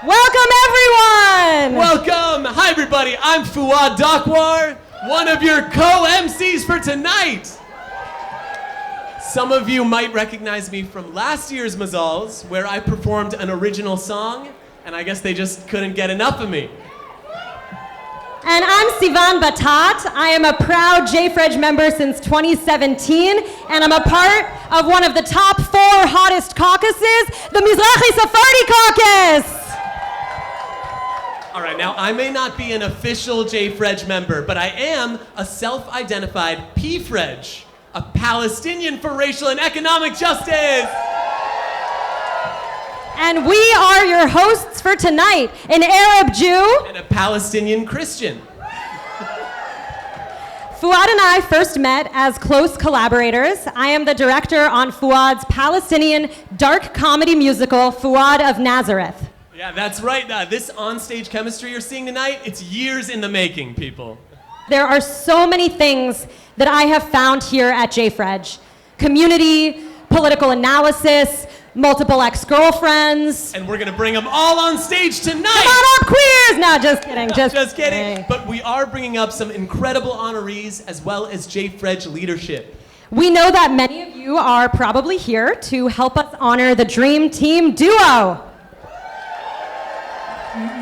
Welcome, everyone! Welcome! Hi, everybody. I'm Fuad Dakwar, one of your co-MCs for tonight. Some of you might recognize me from last year's Mazals, where I performed an original song, and I guess they just couldn't get enough of me. And I'm Sivan Batat. I am a proud JFredge member since 2017, and I'm a part of one of the top 4 hottest caucuses, the Mizrahi Sephardi Caucus. All right, now I may not be an official JFredge member, but I am a self-identified P-Fredge, a Palestinian for racial and economic justice. And we are your hosts for tonight, an Arab Jew And a Palestinian Christian. Fuad and I first met as close collaborators. I am the director on Fuad's Palestinian dark comedy musical, Fuad of Nazareth. Yeah, that's right. This onstage chemistry you're seeing tonight, it's years in the making, people. There are so many things that I have found here at JFredge. Community, political analysis, multiple ex-girlfriends. And we're gonna bring them all on stage tonight. Come on up, queers! No, just kidding. Just kidding. kidding. But we are bringing up some incredible honorees as well as JFredge leadership. We know that many of you are probably here to help us honor the Dream Team duo.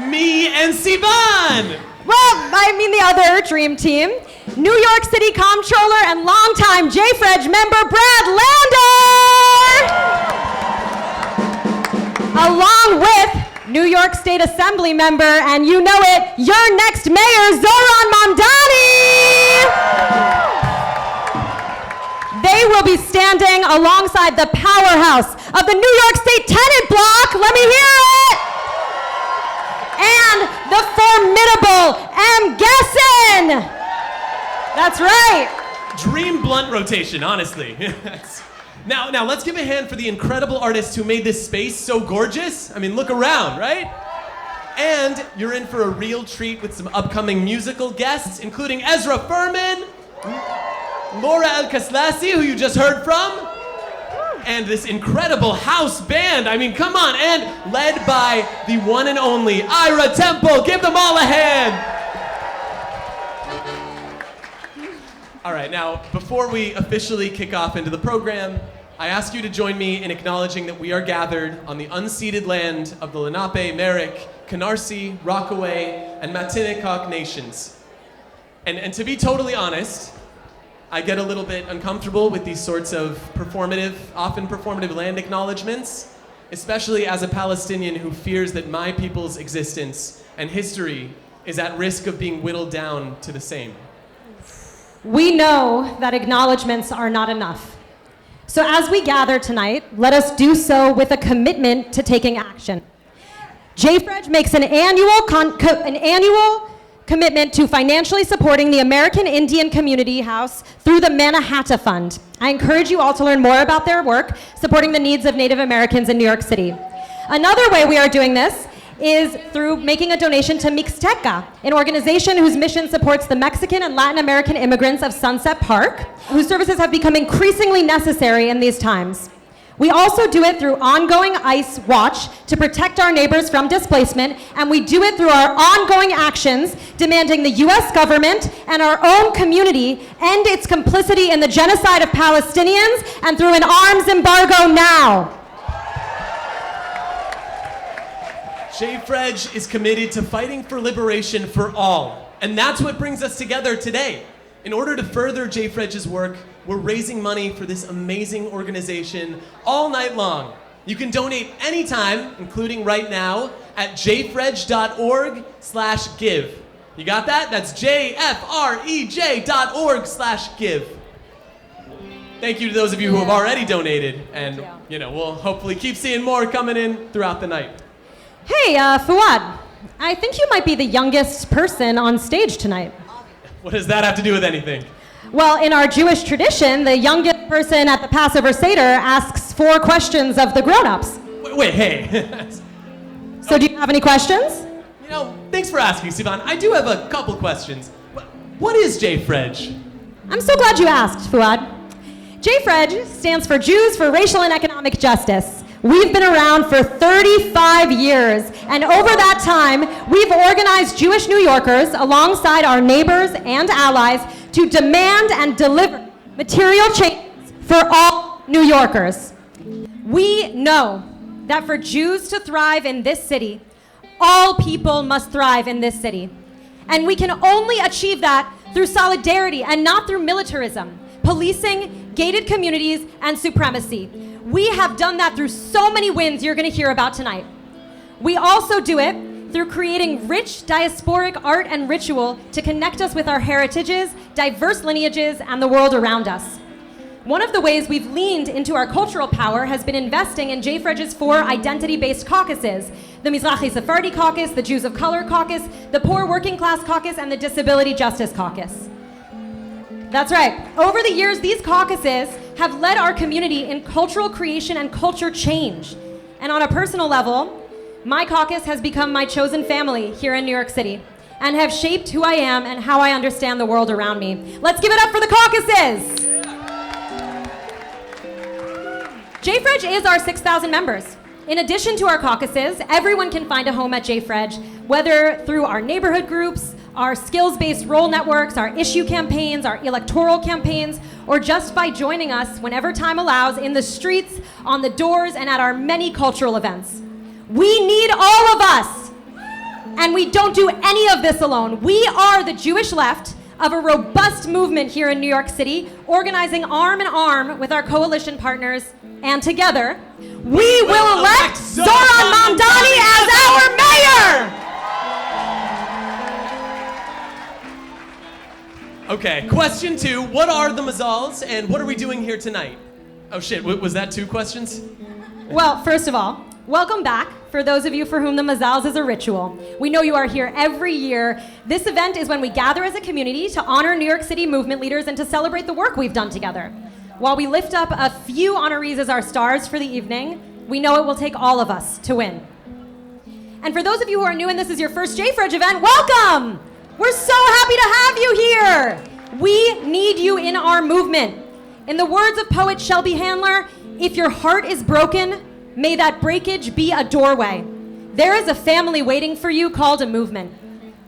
Me and Sivan. Well, I mean the other Dream Team. New York City Comptroller and longtime JFredge member Brad Lander. Along with New York State Assembly member, and you know it, your next mayor, Zoran Mamdani. They will be standing alongside the powerhouse of the New York State tenant block. Let me hear it. And the formidable M. Gesson. That's right. Dream blunt rotation, honestly. Now let's give a hand for the incredible artists who made this space so gorgeous. I mean, look around, right? And you're in for a real treat with some upcoming musical guests, including Ezra Furman, Laura El-Kaslasi, who you just heard from, and this incredible house band. I mean, come on, and led by the one and only Ira Temple. Give them all a hand. All right, now, before we officially kick off into the program, I ask you to join me in acknowledging that we are gathered on the unceded land of the Lenape, Merrick, Canarsie, Rockaway, and Matinecock nations. And to be totally honest, I get a little bit uncomfortable with these sorts of often performative land acknowledgements, especially as a Palestinian who fears that my people's existence and history is at risk of being whittled down to the same. We know that acknowledgements are not enough. So as we gather tonight, let us do so with a commitment to taking action. JFredge makes an annual commitment to financially supporting the American Indian Community House through the Mannahatta Fund. I encourage you all to learn more about their work supporting the needs of Native Americans in New York City. Another way we are doing this is through making a donation to Mixteca, an organization whose mission supports the Mexican and Latin American immigrants of Sunset Park, whose services have become increasingly necessary in these times. We also do it through ongoing ICE watch to protect our neighbors from displacement, and we do it through our ongoing actions demanding the US government and our own community end its complicity in the genocide of Palestinians, and through an arms embargo now. JFredge is committed to fighting for liberation for all, and that's what brings us together today. In order to further JFredge's work, we're raising money for this amazing organization all night long. You can donate anytime, including right now, at jfredge.org/give. You got that? That's jfrej.org/give. Thank you to those of you who have already donated, and we'll hopefully keep seeing more coming in throughout the night. Hey, Fuad, I think you might be the youngest person on stage tonight. What does that have to do with anything? Well, in our Jewish tradition, the youngest person at the Passover Seder asks 4 questions of the grown-ups. Wait, hey. So do you have any questions? Thanks for asking, Sivan. I do have a couple questions. What is JFredge? I'm so glad you asked, Fuad. JFredge stands for Jews for Racial and Economic Justice. We've been around for 35 years, and over that time, we've organized Jewish New Yorkers alongside our neighbors and allies to demand and deliver material changes for all New Yorkers. We know that for Jews to thrive in this city, all people must thrive in this city. And we can only achieve that through solidarity and not through militarism, policing, gated communities, and supremacy. We have done that through so many wins you're going to hear about tonight. We also do it through creating rich diasporic art and ritual to connect us with our heritages, diverse lineages, and the world around us. One of the ways we've leaned into our cultural power has been investing in JFREG's 4 identity-based caucuses: the Mizrahi Sephardi Caucus, the Jews of Color Caucus, the Poor Working Class Caucus, and the Disability Justice Caucus. That's right. Over the years, these caucuses have led our community in cultural creation and culture change. And on a personal level, my caucus has become my chosen family here in New York City and have shaped who I am and how I understand the world around me. Let's give it up for the caucuses! JFREG is our 6,000 members. In addition to our caucuses, everyone can find a home at JFREG, whether through our neighborhood groups, our skills-based role networks, our issue campaigns, our electoral campaigns, or just by joining us whenever time allows in the streets, on the doors, and at our many cultural events. We need all of us, and we don't do any of this alone. We are the Jewish left of a robust movement here in New York City, organizing arm in arm with our coalition partners, and together, we will elect Zoran Mamdani as our mayor! Okay, question 2. What are the Mazals and what are we doing here tonight? Oh shit, was that 2 questions? Well, first of all, welcome back for those of you for whom the Mazals is a ritual. We know you are here every year. This event is when we gather as a community to honor New York City movement leaders and to celebrate the work we've done together. While we lift up a few honorees as our stars for the evening, we know it will take all of us to win. And for those of you who are new and this is your first JFREG event, welcome! We're so happy to have you here! We need you in our movement. In the words of poet Shelby Handler, if your heart is broken, may that breakage be a doorway. There is a family waiting for you called a movement.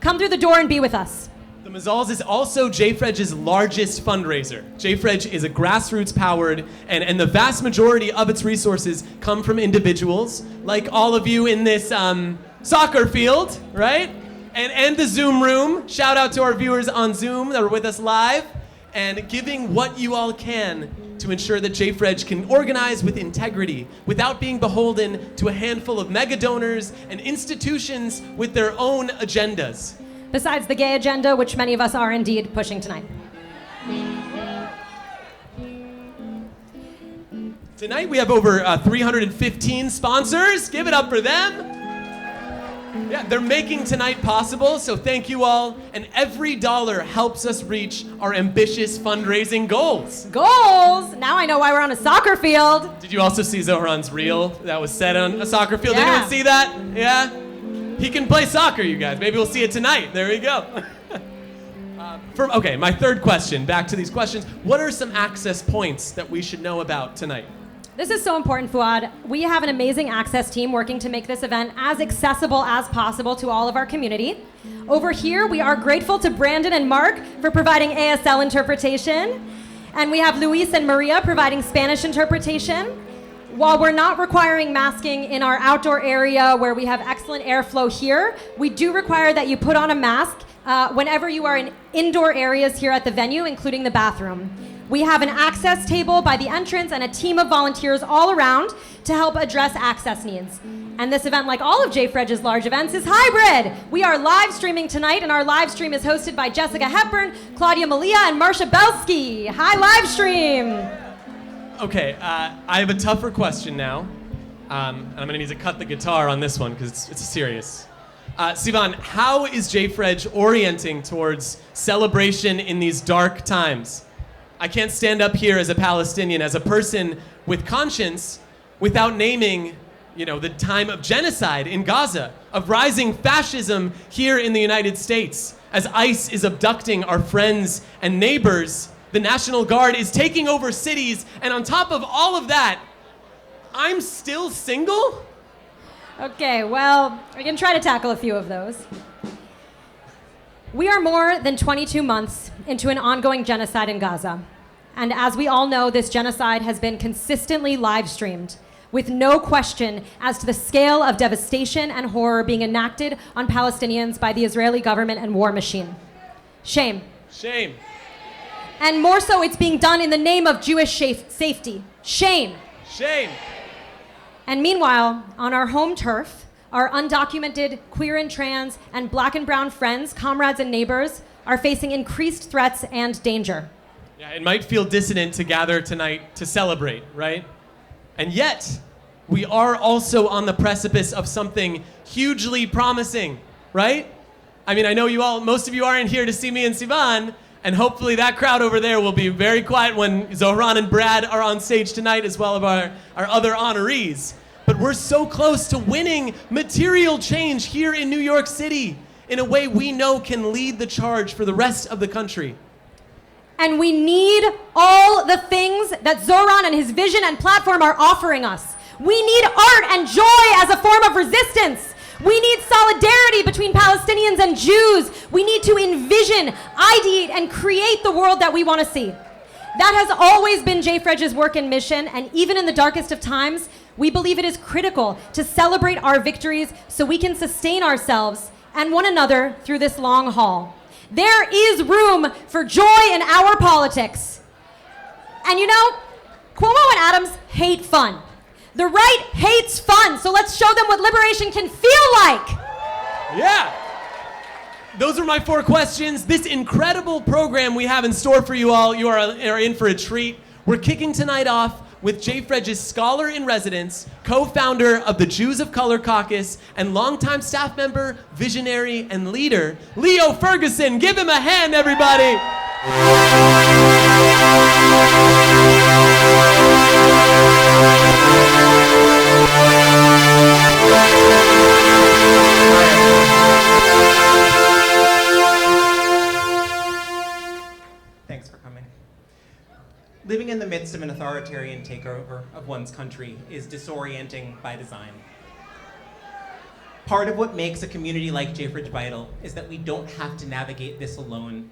Come through the door and be with us. The Mazals is also JFREG's largest fundraiser. JFREG is a grassroots-powered, and the vast majority of its resources come from individuals, like all of you in this soccer field, right? And the Zoom room. Shout out to our viewers on Zoom that are with us live, and giving what you all can to ensure that JFREG can organize with integrity without being beholden to a handful of mega donors and institutions with their own agendas. Besides the gay agenda, which many of us are indeed pushing tonight. Tonight we have over 315 sponsors. Give it up for them. Yeah, they're making tonight possible, so thank you all. And every dollar helps us reach our ambitious fundraising goals. Goals? Now I know why we're on a soccer field. Did you also see Zohran's reel that was set on a soccer field? Yeah. Anyone see that? Yeah? He can play soccer, you guys. Maybe we'll see it tonight. There we go. Okay, my third question. Back to these questions. What are some access points that we should know about tonight? This is so important, Fuad. We have an amazing access team working to make this event as accessible as possible to all of our community. Over here, we are grateful to Brandon and Mark for providing ASL interpretation. And we have Luis and Maria providing Spanish interpretation. While we're not requiring masking in our outdoor area where we have excellent airflow here, we do require that you put on a mask whenever you are in indoor areas here at the venue, including the bathroom. We have an access table by the entrance and a team of volunteers all around to help address access needs. And this event, like all of JFREG's large events, is hybrid. We are live streaming tonight, and our live stream is hosted by Jessica Hepburn, Claudia Malia, and Marsha Belsky. Hi, live stream. Okay, I have a tougher question now. And I'm gonna need to cut the guitar on this one because it's serious. Sivan, how is JFREG orienting towards celebration in these dark times? I can't stand up here as a Palestinian, as a person with conscience, without naming, the time of genocide in Gaza, of rising fascism here in the United States. As ICE is abducting our friends and neighbors, the National Guard is taking over cities, and on top of all of that, I'm still single? Okay, well, we can try to tackle a few of those. We are more than 22 months into an ongoing genocide in Gaza. And as we all know, this genocide has been consistently live streamed, with no question as to the scale of devastation and horror being enacted on Palestinians by the Israeli government and war machine. Shame. Shame. And more so, it's being done in the name of Jewish safety. Shame. Shame. And meanwhile, on our home turf, our undocumented queer and trans and black and brown friends, comrades, and neighbors are facing increased threats and danger. Yeah, it might feel dissonant to gather tonight to celebrate, right? And yet, we are also on the precipice of something hugely promising, right? I mean, I know most of you aren't here to see me and Sivan, and hopefully that crowd over there will be very quiet when Zohran and Brad are on stage tonight, as well as our other honorees. But we're so close to winning material change here in New York City in a way we know can lead the charge for the rest of the country. And we need all the things that Zohran and his vision and platform are offering us. We need art and joy as a form of resistance. We need solidarity between Palestinians and Jews. We need to envision, ideate, and create the world that we want to see. That has always been JFREG's work and mission, and even in the darkest of times, we believe it is critical to celebrate our victories so we can sustain ourselves and one another through this long haul. There is room for joy in our politics. And you know, Cuomo and Adams hate fun. The right hates fun, so let's show them what liberation can feel like. Yeah. Those are my 4 questions. This incredible program we have in store for you all, you are in for a treat. We're kicking tonight off with JFREG's scholar in residence, co-founder of the Jews of Color Caucus, and longtime staff member, visionary, and leader, Leo Ferguson. Give him a hand, everybody. Thanks for coming. Living in the midst of an authoritarian takeover of one's country is disorienting by design. Part of what makes a community like JFREG vital is that we don't have to navigate this alone,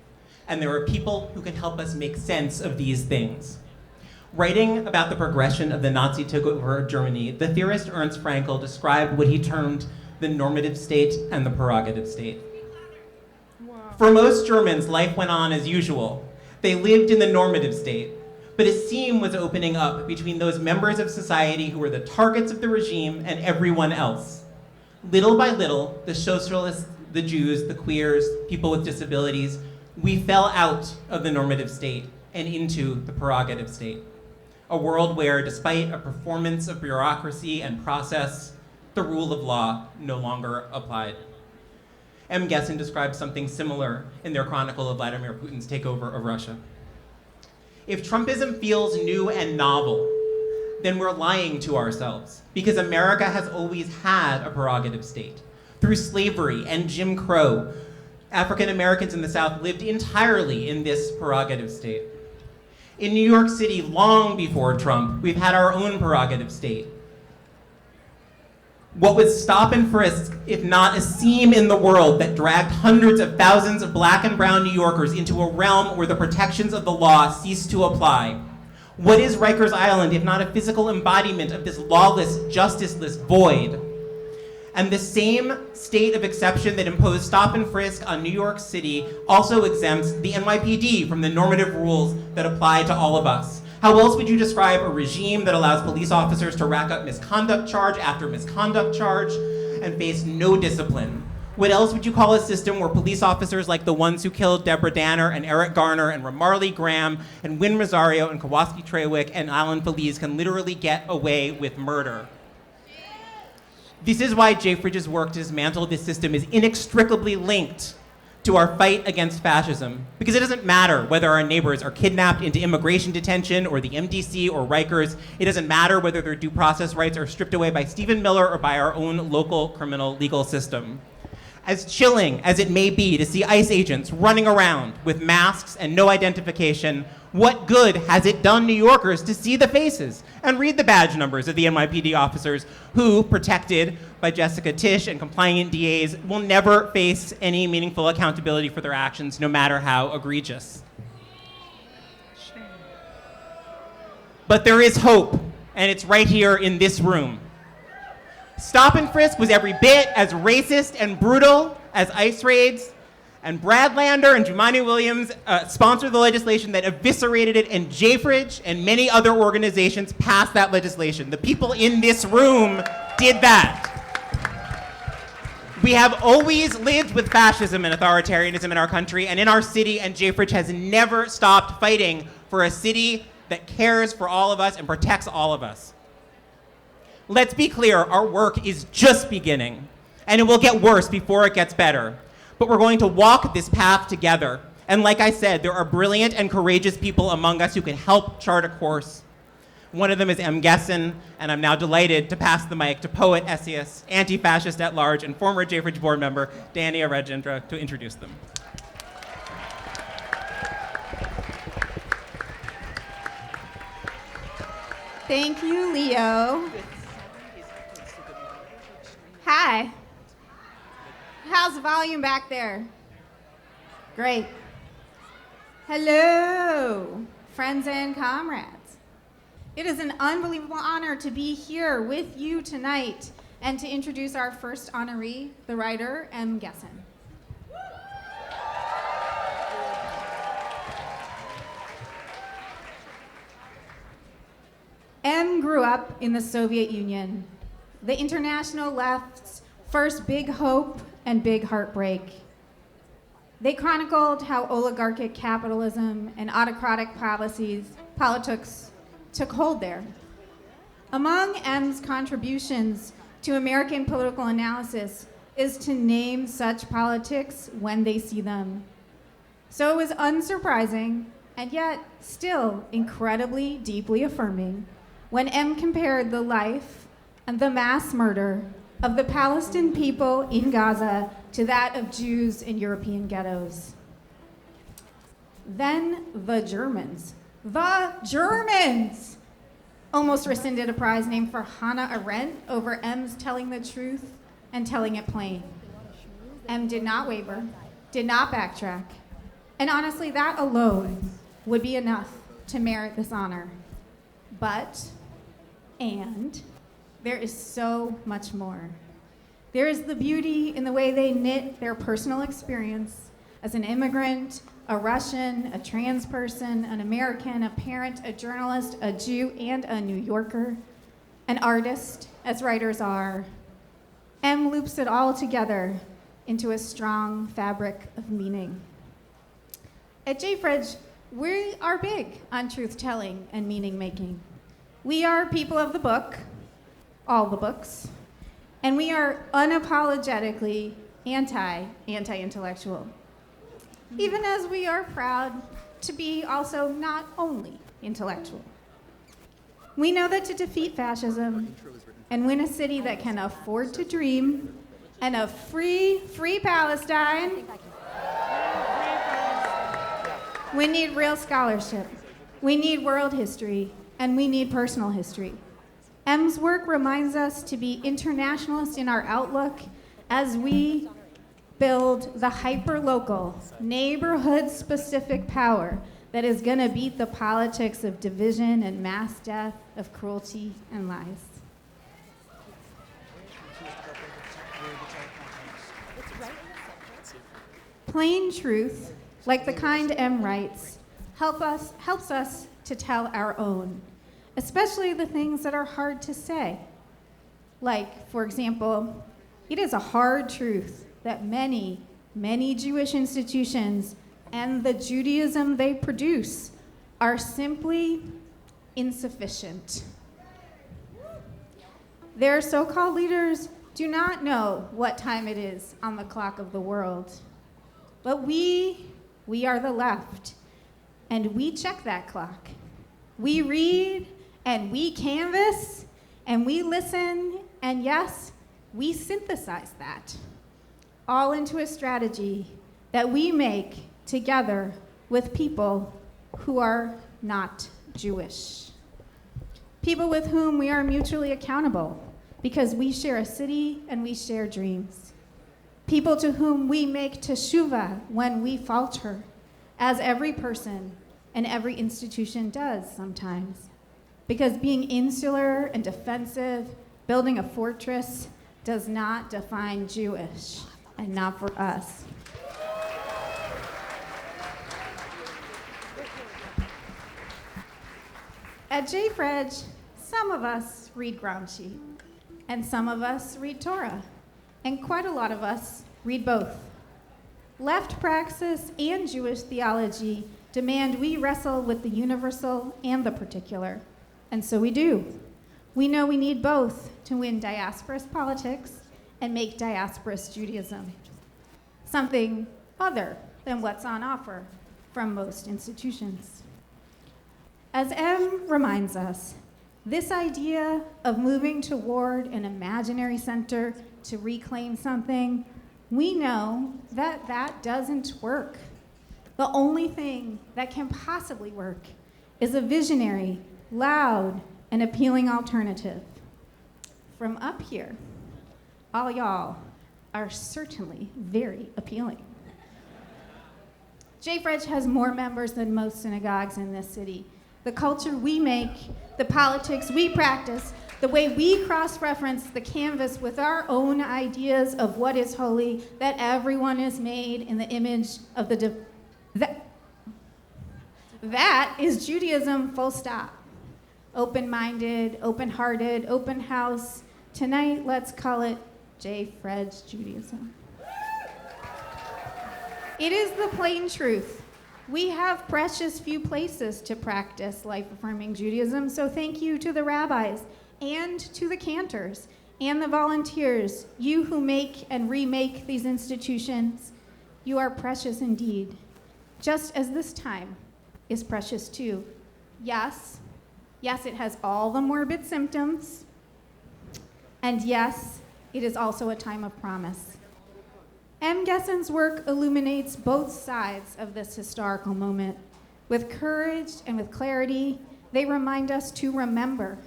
and there are people who can help us make sense of these things. Writing about the progression of the Nazi takeover of Germany, the theorist Ernst Frankl described what he termed the normative state and the prerogative state. Wow. For most Germans, life went on as usual. They lived in the normative state. But a seam was opening up between those members of society who were the targets of the regime and everyone else. Little by little, the socialists, the Jews, the queers, people with disabilities, we fell out of the normative state and into the prerogative state. A world where, despite a performance of bureaucracy and process, the rule of law no longer applied. M. Gessen describes something similar in their chronicle of Vladimir Putin's takeover of Russia. If Trumpism feels new and novel, then we're lying to ourselves, because America has always had a prerogative state. Through slavery and Jim Crow, African Americans in the South lived entirely in this prerogative state. In New York City, long before Trump, we've had our own prerogative state. What was stop and frisk, if not a seam in the world that dragged hundreds of thousands of black and brown New Yorkers into a realm where the protections of the law ceased to apply? What is Rikers Island, if not a physical embodiment of this lawless, justiceless void? And the same state of exception that imposed stop and frisk on New York City also exempts the NYPD from the normative rules that apply to all of us. How else would you describe a regime that allows police officers to rack up misconduct charge after misconduct charge and face no discipline? What else would you call a system where police officers like the ones who killed Deborah Danner and Eric Garner and Ramarley Graham and Wynn Rosario and Kowalski Trewick and Alan Feliz can literally get away with murder? This is why JFREG's work to dismantle this system is inextricably linked to our fight against fascism, because it doesn't matter whether our neighbors are kidnapped into immigration detention or the MDC or Rikers. It doesn't matter whether their due process rights are stripped away by Stephen Miller or by our own local criminal legal system. As chilling as it may be to see ICE agents running around with masks and no identification, what good has it done New Yorkers to see the faces and read the badge numbers of the NYPD officers who, protected by Jessica Tisch and compliant DAs, will never face any meaningful accountability for their actions, no matter how egregious? But there is hope, and it's right here in this room. Stop and frisk was every bit as racist and brutal as ICE raids, and Brad Lander and Jumaane Williams sponsored the legislation that eviscerated it, and JFridge and many other organizations passed that legislation. The people in this room did that. We have always lived with fascism and authoritarianism in our country and in our city, and JFridge has never stopped fighting for a city that cares for all of us and protects all of us. Let's be clear, our work is just beginning, and it will get worse before it gets better. But we're going to walk this path together. And like I said, there are brilliant and courageous people among us who can help chart a course. One of them is M. Gesson, and I'm now delighted to pass the mic to poet, essayist, anti-fascist at large, and former JFridge board member, Dania Rajendra, to introduce them. Thank you, Leo. Hi. How's the volume back there? Great. Hello, friends and comrades. It is an unbelievable honor to be here with you tonight and to introduce our first honoree, the writer M. Gesson. M grew up in the Soviet Union, the international left's first big hope and big heartbreak. They chronicled how oligarchic capitalism and autocratic politics took hold there. Among M's contributions to American political analysis is to name such politics when they see them. So it was unsurprising, and yet still incredibly deeply affirming, when M compared the life and the mass murder of the Palestinian people in Gaza to that of Jews in European ghettos. Then the Germans almost rescinded a prize named for Hannah Arendt over M's telling the truth and telling it plain. M did not waver, did not backtrack, and honestly, that alone would be enough to merit this honor. And there is so much more. There is the beauty in the way they knit their personal experience as an immigrant, a Russian, a trans person, an American, a parent, a journalist, a Jew, and a New Yorker, an artist, as writers are. M loops it all together into a strong fabric of meaning. At JFridge, we are big on truth-telling and meaning-making. We are people of the book, all the books, and we are unapologetically anti-intellectual, even as we are proud to be also not only intellectual. We know that to defeat fascism and win a city that can afford to dream and a free Palestine, we need real scholarship, we need world history, and we need personal history. M's work reminds us to be internationalist in our outlook as we build the hyper-local, neighborhood-specific power that is going to beat the politics of division and mass death, of cruelty and lies. Plain truth, like the kind M writes, helps us to tell our own, especially the things that are hard to say. Like, for example, it is a hard truth that many, many Jewish institutions and the Judaism they produce are simply insufficient. Their so-called leaders do not know what time it is on the clock of the world. But we are the left, and we check that clock. We read, and we canvass, and we listen, and yes, we synthesize that. all into a strategy that we make together with people who are not Jewish. People with whom we are mutually accountable because we share a city and we share dreams. People to whom we make teshuvah when we falter, as every person and every institution does sometimes. Because being insular and defensive, building a fortress, does not define Jewish, and not for us. At JFRED, some of us read Gramsci, and some of us read Torah, and quite a lot of us read both. Left praxis and Jewish theology demand we wrestle with the universal and the particular, and so we do. We know we need both to win diasporous politics and make diasporous Judaism, something other than what's on offer from most institutions. As M reminds us, this idea of moving toward an imaginary center to reclaim something, we know that that doesn't work. The only thing that can possibly work is a visionary, loud, and appealing alternative. From up here, all y'all are certainly very appealing. JFRED has more members than most synagogues in this city. The culture we make, the politics we practice, the way we cross-reference the canvas with our own ideas of what is holy, that everyone is made in the image of the that is Judaism, full stop. Open-minded, open-hearted, open house. Tonight, let's call it JFRED's Judaism. It is the plain truth. We have precious few places to practice life-affirming Judaism, so thank you to the rabbis and to the cantors and the volunteers, you who make and remake these institutions. You are precious indeed, just as this time is precious too. Yes, it has all the morbid symptoms, and yes, it is also a time of promise. M. Gessen's work illuminates both sides of this historical moment. With courage and with clarity, they remind us to remember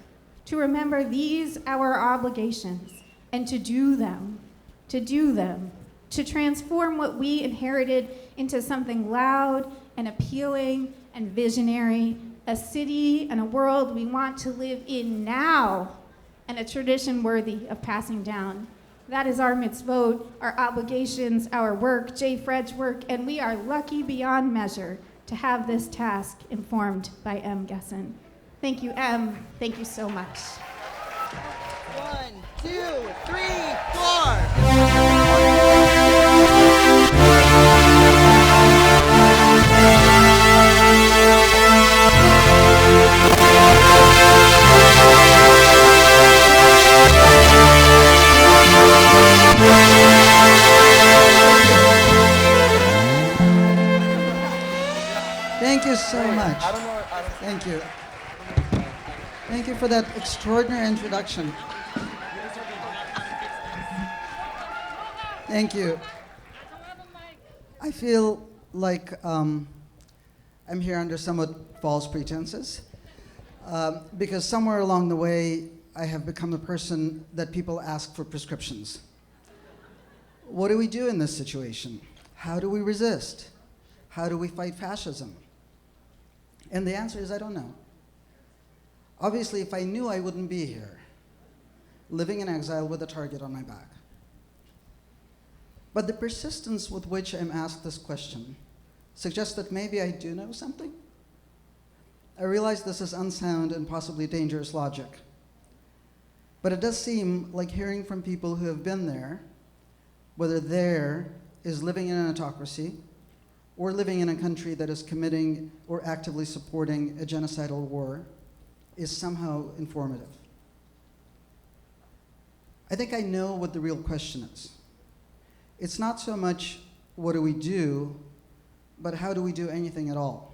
these our obligations, and to do them, to transform what we inherited into something loud and appealing and visionary, a city and a world we want to live in now, and a tradition worthy of passing down. That is our mitzvot, our obligations, our work, JFRED's work, and we are lucky beyond measure to have this task informed by M. Gessen. Thank you, M. Thank you so much. 1, 2, 3, 4. Thank you so much. Thank you. Thank you for that extraordinary introduction. Thank you. I feel like I'm here under somewhat false pretenses because somewhere along the way I have become a person that people ask for prescriptions. What do we do in this situation? How do we resist? How do we fight fascism? And the answer is I don't know. Obviously, if I knew, I wouldn't be here, living in exile with a target on my back. But the persistence with which I'm asked this question suggests that maybe I do know something. I realize this is unsound and possibly dangerous logic. But it does seem like hearing from people who have been there, whether there is living in an autocracy or living in a country that is committing or actively supporting a genocidal war, is somehow informative. I think I know what the real question is. It's not so much what do we do, but how do we do anything at all?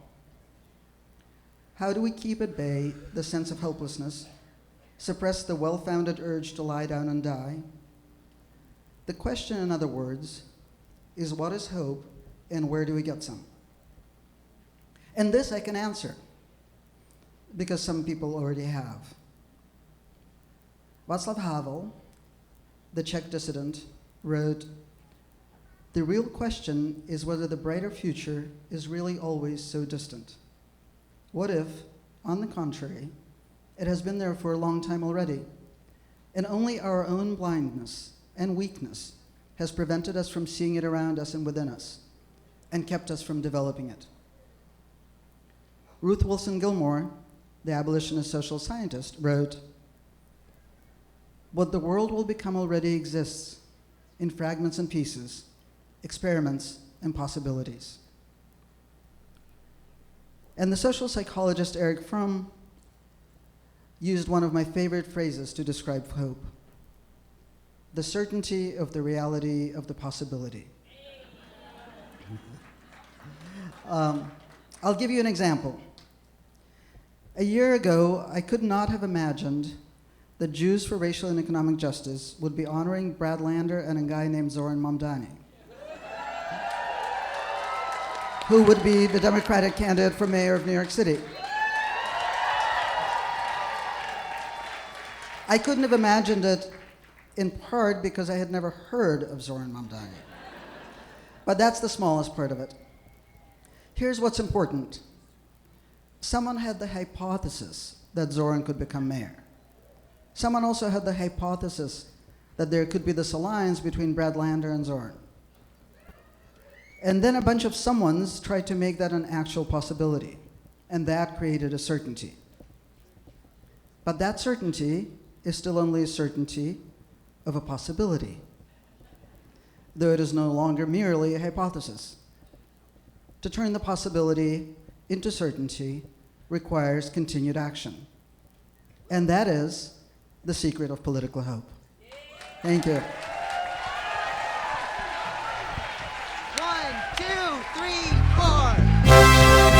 How do we keep at bay the sense of helplessness, suppress the well-founded urge to lie down and die? The question, in other words, is what is hope and where do we get some? And this I can answer because some people already have. Václav Havel, the Czech dissident, wrote, "The real question is whether the brighter future is really always so distant. What if, on the contrary, it has been there for a long time already, and only our own blindness and weakness has prevented us from seeing it around us and within us, and kept us from developing it?" Ruth Wilson Gilmore, the abolitionist social scientist, wrote, "What the world will become already exists in fragments and pieces, experiments and possibilities." And the social psychologist Erich Fromm used one of my favorite phrases to describe hope: the certainty of the reality of the possibility. I'll give you an example. A year ago, I could not have imagined that Jews for Racial and Economic Justice would be honoring Brad Lander and a guy named Zoran Mamdani, who would be the Democratic candidate for mayor of New York City. I couldn't have imagined it in part because I had never heard of Zoran Mamdani. But that's the smallest part of it. Here's what's important. Someone had the hypothesis that Zoran could become mayor. Someone also had the hypothesis that there could be this alliance between Brad Lander and Zoran. And then a bunch of someones tried to make that an actual possibility, and that created a certainty. But that certainty is still only a certainty of a possibility, though it is no longer merely a hypothesis. To turn the possibility into certainty requires continued action. And that is the secret of political hope. Thank you. 1, 2, 3, 4.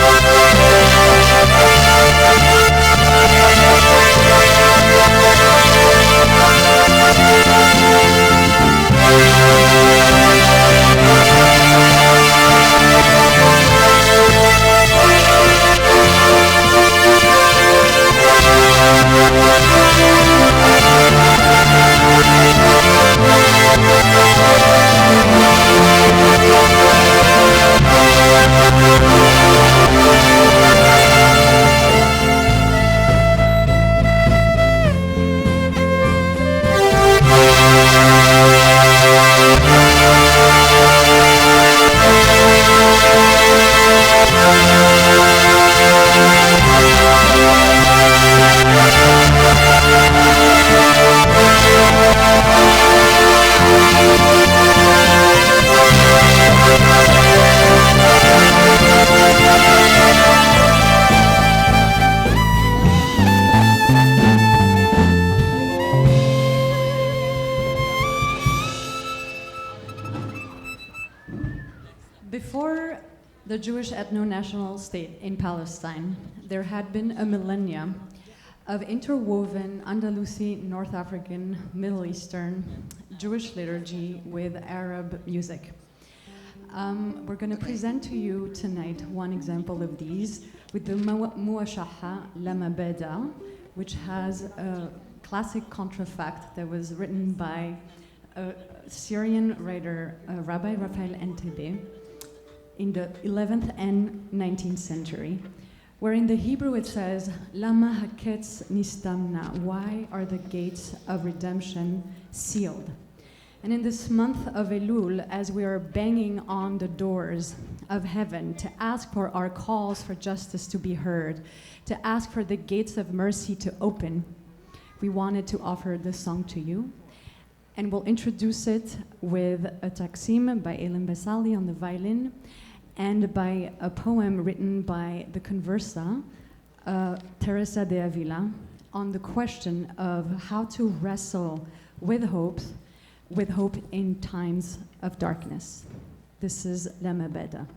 Before the Jewish ethno-national state in Palestine, there had been a millennia of interwoven Andalusi, North African, Middle Eastern, Jewish liturgy with Arab music. We're going to present to you tonight one example of these with the Muashaha Lama Beda, which has a classic contrafact that was written by a Syrian writer, Rabbi Raphael Entebbe, in the 11th and 19th century, where in the Hebrew it says, Lama haketz nistamna, why are the gates of redemption sealed? And in this month of Elul, as we are banging on the doors of heaven to ask for our calls for justice to be heard, to ask for the gates of mercy to open, we wanted to offer this song to you. And we'll introduce it with a taksim by Elim Besali on the violin, and by a poem written by the conversa, Teresa de Avila, on the question of how to wrestle with hope in times of darkness. This is La Mabeda.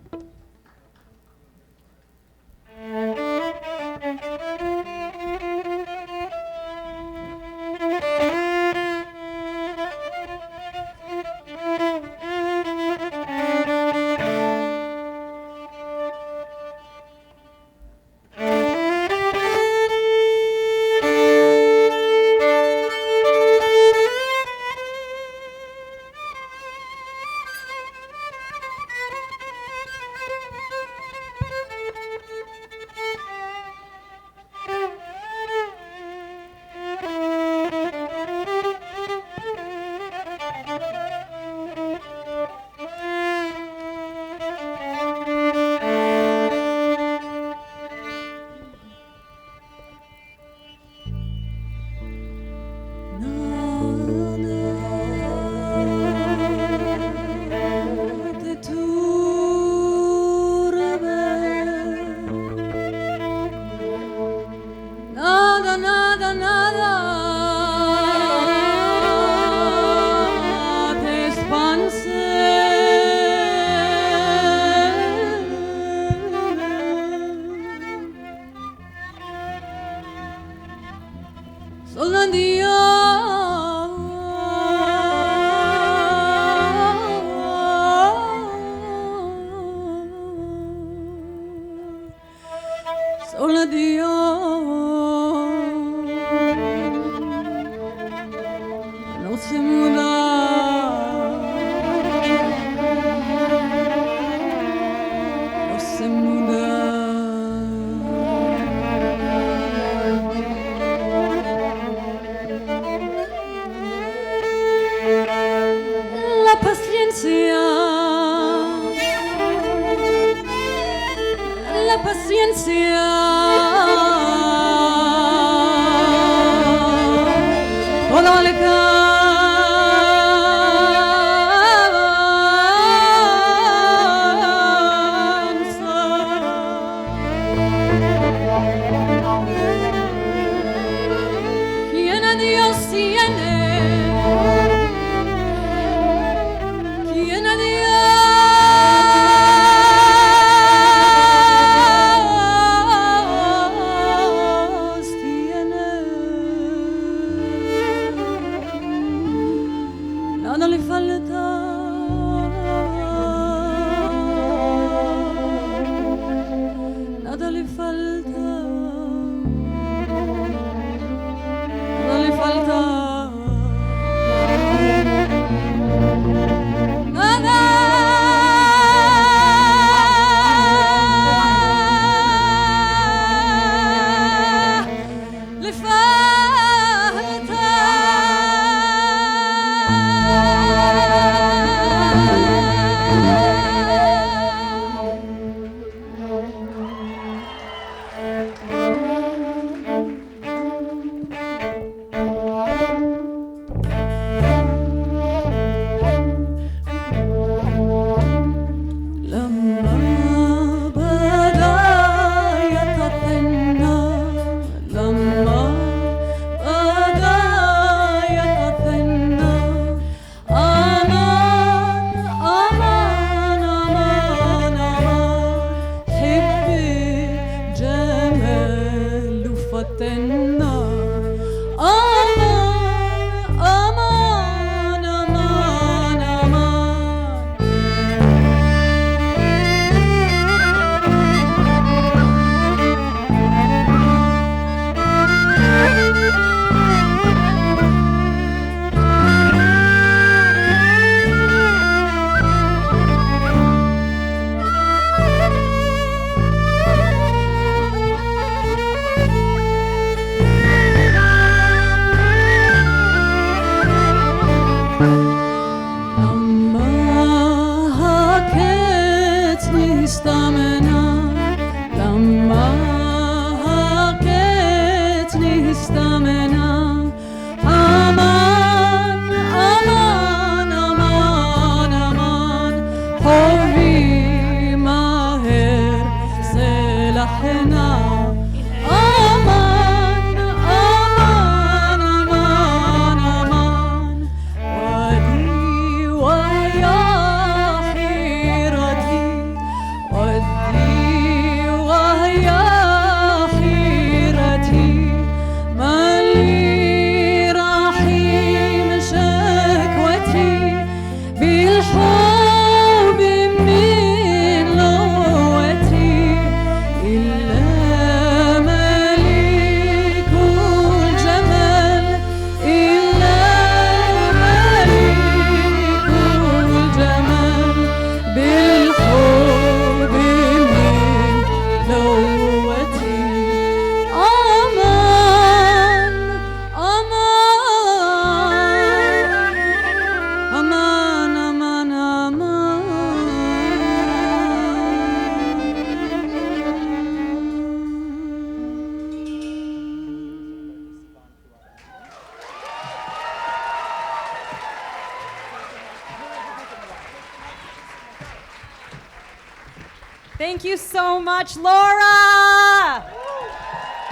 Thank you so much, Laura.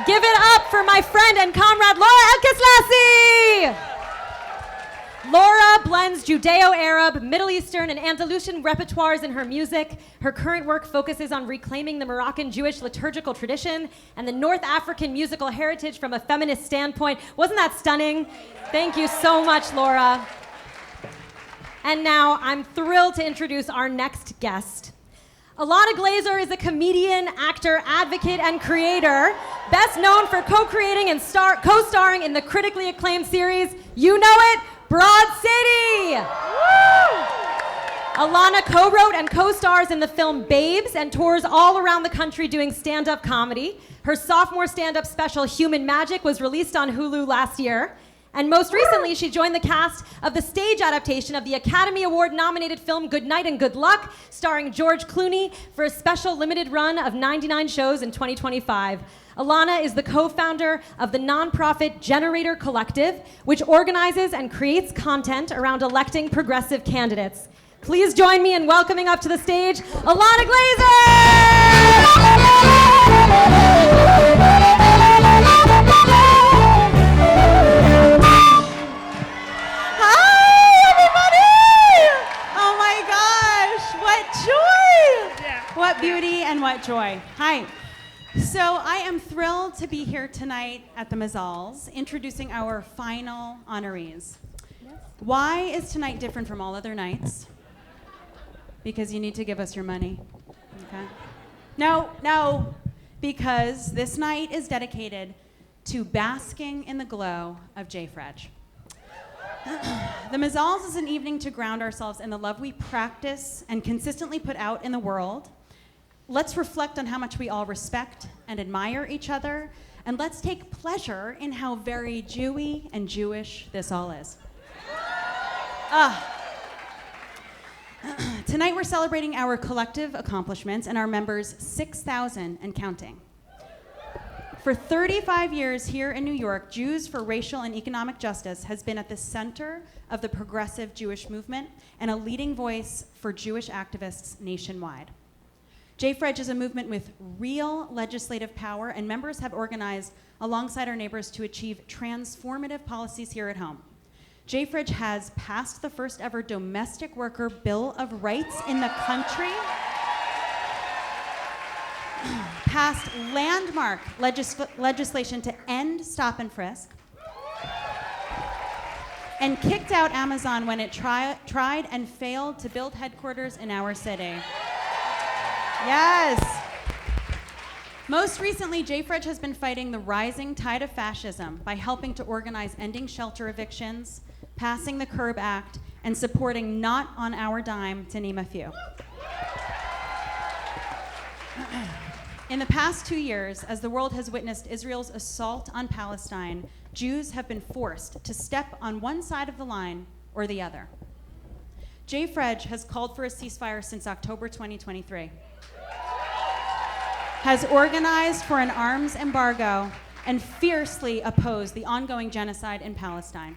Give it up for my friend and comrade, Laura Elkeslassi. Laura blends Judeo-Arab, Middle Eastern, and Andalusian repertoires in her music. Her current work focuses on reclaiming the Moroccan Jewish liturgical tradition and the North African musical heritage from a feminist standpoint. Wasn't that stunning? Thank you so much, Laura. And now I'm thrilled to introduce our next guest. Alana Glazer is a comedian, actor, advocate, and creator, best known for co-creating and co-starring in the critically acclaimed series, you know it, Broad City! Woo! Alana co-wrote and co-stars in the film Babes and tours all around the country doing stand-up comedy. Her sophomore stand-up special, Human Magic, was released on Hulu last year. And most recently, she joined the cast of the stage adaptation of the Academy Award-nominated film Good Night and Good Luck, starring George Clooney, for a special limited run of 99 shows in 2025. Alana is the co-founder of the nonprofit Generator Collective, which organizes and creates content around electing progressive candidates. Please join me in welcoming up to the stage, Alana Glazer! What beauty and what joy. Hi. So I am thrilled to be here tonight at the Mazals, introducing our final honorees. Why is tonight different from all other nights? Because you need to give us your money. Okay? No, because this night is dedicated to basking in the glow of J-Fredge. The Mazals is an evening to ground ourselves in the love we practice and consistently put out in the world. Let's reflect on how much we all respect and admire each other, and let's take pleasure in how very Jewy and Jewish this all is. Tonight we're celebrating our collective accomplishments and our members 6,000 and counting. For 35 years here in New York, Jews for Racial and Economic Justice has been at the center of the progressive Jewish movement and a leading voice for Jewish activists nationwide. J-Fredge is a movement with real legislative power, and members have organized alongside our neighbors to achieve transformative policies here at home. J-Fredge has passed the first ever domestic worker Bill of Rights in the country, passed landmark legislation to end stop and frisk, and kicked out Amazon when it tried and failed to build headquarters in our city. Yes. Most recently, J-Fredge has been fighting the rising tide of fascism by helping to organize ending shelter evictions, passing the Curb Act, and supporting Not on Our Dime, to name a few. In the past 2 years, as the world has witnessed Israel's assault on Palestine, Jews have been forced to step on one side of the line or the other. J-Fredge has called for a ceasefire since October 2023, has organized for an arms embargo, and fiercely opposed the ongoing genocide in Palestine.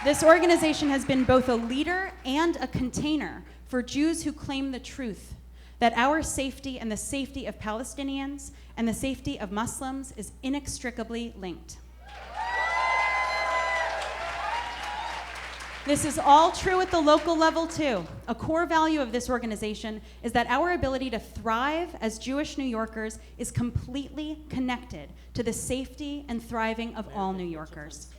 This organization has been both a leader and a container for Jews who claim the truth that our safety and the safety of Palestinians and the safety of Muslims is inextricably linked. This is all true at the local level, too. A core value of this organization is that our ability to thrive as Jewish New Yorkers is completely connected to the safety and thriving of all New Yorkers.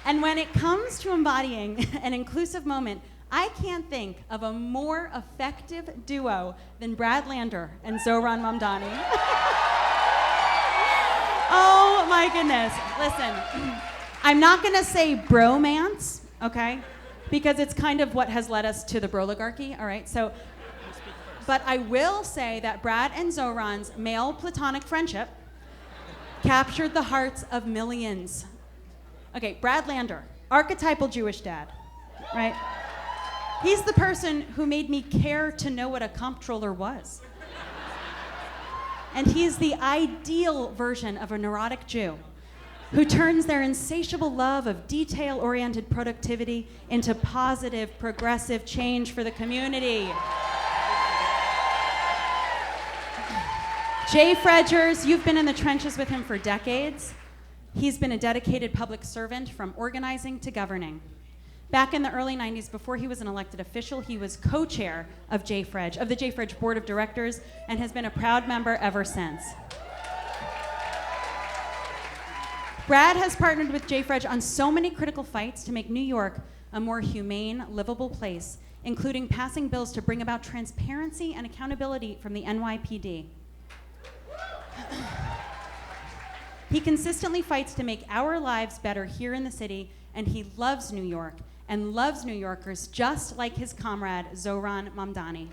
And when it comes to embodying an inclusive moment, I can't think of a more effective duo than Brad Lander and Zohran Mamdani. Oh my goodness. Listen, I'm not gonna say bromance, okay? Because it's kind of what has led us to the broligarchy, all right? So, but I will say that Brad and Zohran's male platonic friendship captured the hearts of millions. Okay, Brad Lander, archetypal Jewish dad, right? He's the person who made me care to know what a comptroller was. And he's the ideal version of a neurotic Jew who turns their insatiable love of detail-oriented productivity into positive, progressive change for the community. J-Fredgers, you've been in the trenches with him for decades. He's been a dedicated public servant from organizing to governing. Back in the early 90s, before he was an elected official, he was co-chair of J-Fredge, of the J-Fredge Board of Directors, and has been a proud member ever since. Brad has partnered with J-Fredge on so many critical fights to make New York a more humane, livable place, including passing bills to bring about transparency and accountability from the NYPD. He consistently fights to make our lives better here in the city, and he loves New York and loves New Yorkers just like his comrade, Zohran Mamdani.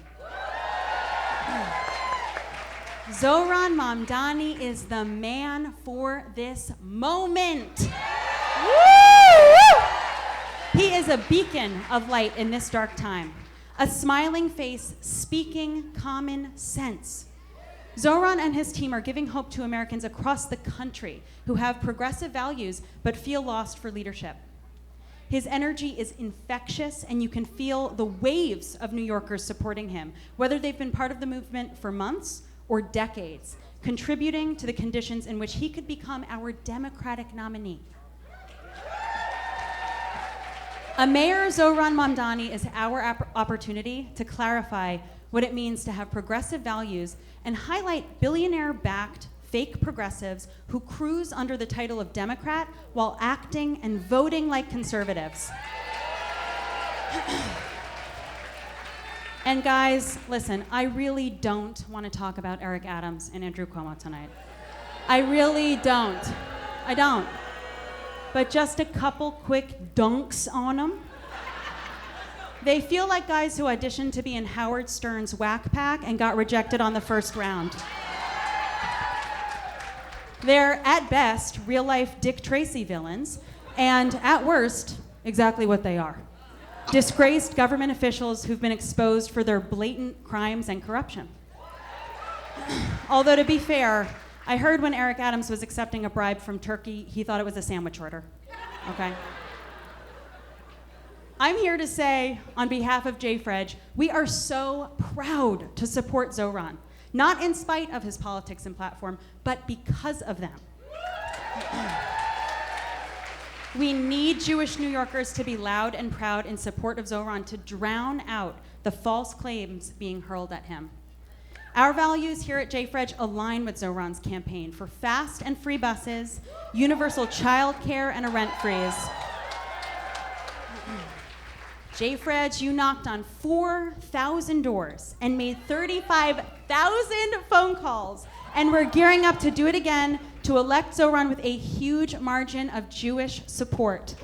Zohran Mamdani is the man for this moment. He is a beacon of light in this dark time, a smiling face speaking common sense. Zohran and his team are giving hope to Americans across the country who have progressive values but feel lost for leadership. His energy is infectious, and you can feel the waves of New Yorkers supporting him, whether they've been part of the movement for months or decades, contributing to the conditions in which he could become our Democratic nominee. A Mayor Zohran Mamdani is our opportunity to clarify what it means to have progressive values and highlight billionaire-backed fake progressives who cruise under the title of Democrat while acting and voting like conservatives. And guys, listen, I really don't want to talk about Eric Adams and Andrew Cuomo tonight. I really don't. I don't. But just a couple quick dunks on them. They feel like guys who auditioned to be in Howard Stern's Whack Pack and got rejected on the first round. They're, at best, real-life Dick Tracy villains, and at worst, exactly what they are. Disgraced government officials who've been exposed for their blatant crimes and corruption. Although, to be fair, I heard when Eric Adams was accepting a bribe from Turkey, he thought it was a sandwich order, okay? I'm here to say, on behalf of JFREJ, we are so proud to support Zohran, not in spite of his politics and platform, but because of them. We need Jewish New Yorkers to be loud and proud in support of Zohran to drown out the false claims being hurled at him. Our values here at JFREJ align with Zohran's campaign for fast and free buses, universal child care, and a rent freeze. JFREJ, you knocked on 4,000 doors and made 35,000 phone calls, and we're gearing up to do it again to elect Zohran with a huge margin of Jewish support.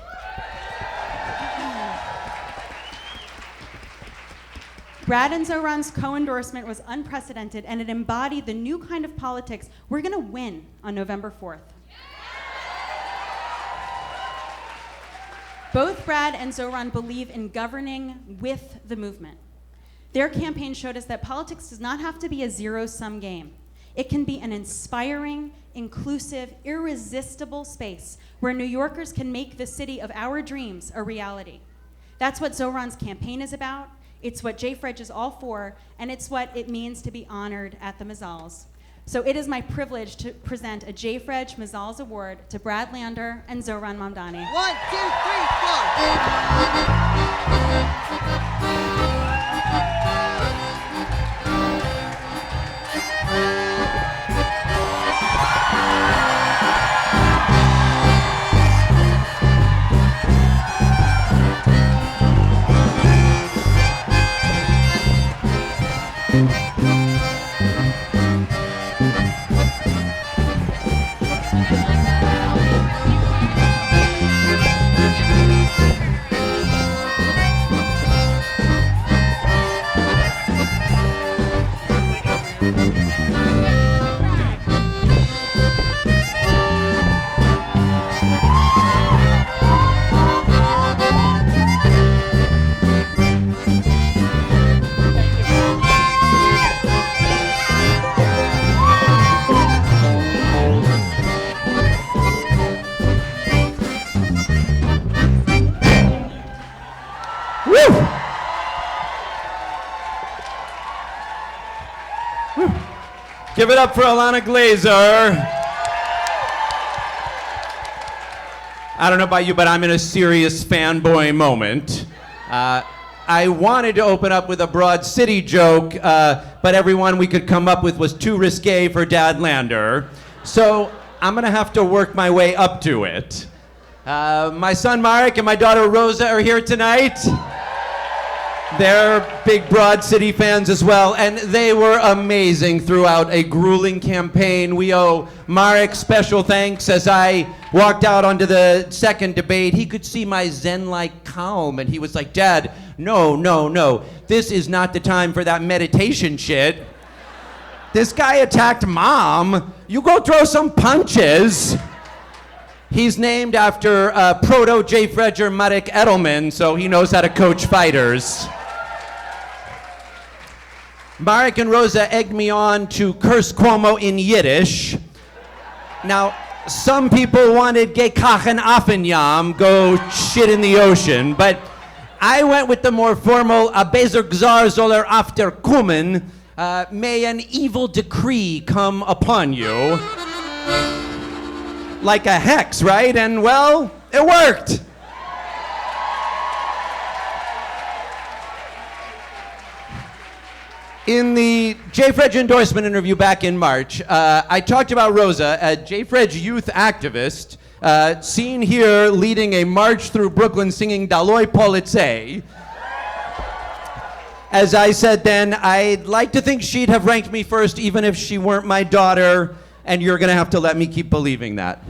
Brad and Zohran's co-endorsement was unprecedented, and it embodied the new kind of politics we're going to win on November 4th. Both Brad and Zohran believe in governing with the movement. Their campaign showed us that politics does not have to be a zero-sum game. It can be an inspiring, inclusive, irresistible space where New Yorkers can make the city of our dreams a reality. That's what Zohran's campaign is about. It's what JFREJ is all for, and it's what it means to be honored at the Mazals. So it is my privilege to present a JFREJ Mazals Award to Brad Lander and Zohran Mamdani. 1, 2, Give it up for Alana Glazer. I don't know about you, but I'm in a serious fanboy moment. I wanted to open up with a Broad City joke, but every one we could come up with was too risque for Dad Lander. So I'm gonna have to work my way up to it. My son Marek and my daughter Rosa are here tonight. They're big Broad City fans as well, and they were amazing throughout a grueling campaign. We owe Marek special thanks. As I walked out onto the second debate, he could see my zen-like calm, and he was like, Dad, no. This is not the time for that meditation shit. This guy attacked Mom. You go throw some punches. He's named after proto-J. Fredger Marek Edelman, so he knows how to coach fighters. Marek and Rosa egged me on to curse Cuomo in Yiddish. Now, some people wanted Geh kachen Affenyam, go shit in the ocean, but I went with the more formal A bezer gzar soll after kommen, may an evil decree come upon you. Like a hex, right? And well, it worked. In the J. Fredge endorsement interview back in March, I talked about Rosa, a J. Fredge youth activist, seen here leading a march through Brooklyn singing Daloi Politsei. As I said then, I'd like to think she'd have ranked me first even if she weren't my daughter, and you're gonna have to let me keep believing that.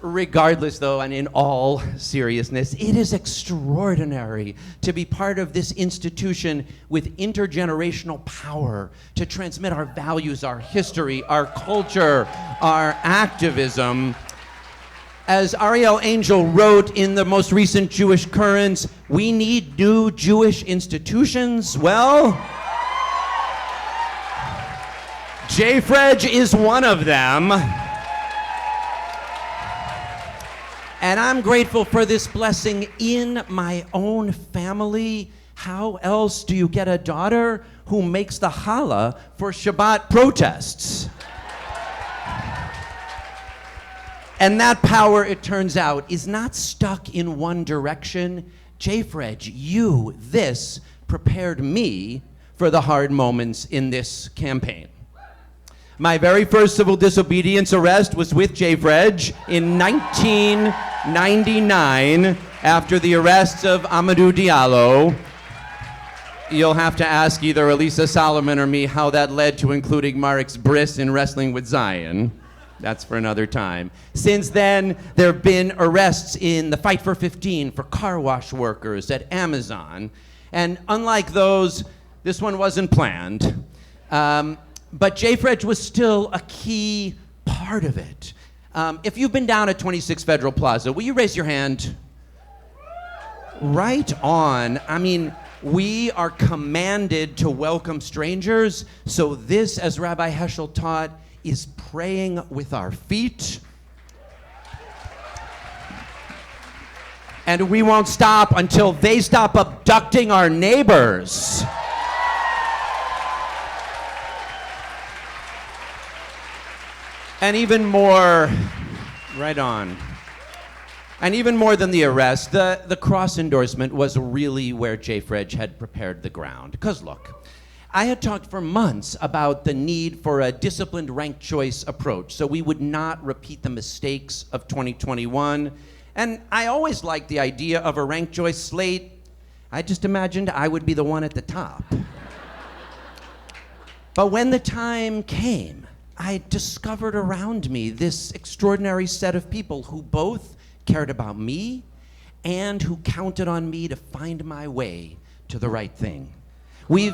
Regardless, though, and in all seriousness, it is extraordinary to be part of this institution with intergenerational power to transmit our values, our history, our culture, our activism. As Ariel Angel wrote in the most recent Jewish Currents, we need new Jewish institutions. Well, J. Fredge is one of them. And I'm grateful for this blessing in my own family. How else do you get a daughter who makes the challah for Shabbat protests? And that power, it turns out, is not stuck in one direction. J. Fredge, this prepared me for the hard moments in this campaign. My very first civil disobedience arrest was with J. Fredge in 1999 after the arrests of Amadou Diallo. You'll have to ask either Elisa Solomon or me how that led to including Marek's bris in Wrestling with Zion. That's for another time. Since then, there have been arrests in the Fight for 15 for car wash workers at Amazon. And unlike those, this one wasn't planned. But J. Fredge was still a key part of it. If you've been down at 26 Federal Plaza, will you raise your hand? Right on. I mean, we are commanded to welcome strangers, so this, as Rabbi Heschel taught, is praying with our feet. And we won't stop until they stop abducting our neighbors. And even more, right on. And even more than the arrest, the cross endorsement was really where J. Fredge had prepared the ground. Because look, I had talked for months about the need for a disciplined ranked choice approach so we would not repeat the mistakes of 2021. And I always liked the idea of a ranked choice slate. I just imagined I would be the one at the top. But when the time came, I discovered around me this extraordinary set of people who both cared about me and who counted on me to find my way to the right thing. We've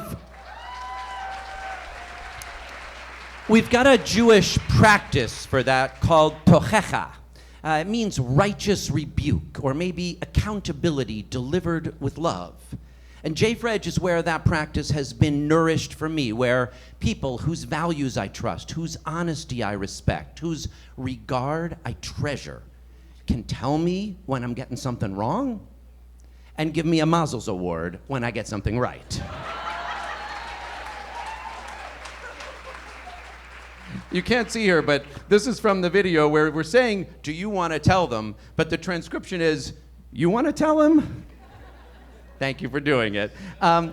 got a Jewish practice for that called tochecha. It means righteous rebuke, or maybe accountability delivered with love. And J. Fredge is where that practice has been nourished for me, where people whose values I trust, whose honesty I respect, whose regard I treasure, can tell me when I'm getting something wrong and give me a Mazals award when I get something right. You can't see her, but this is from the video where we're saying, do you want to tell them? But the transcription is, you want to tell him? Thank you for doing it.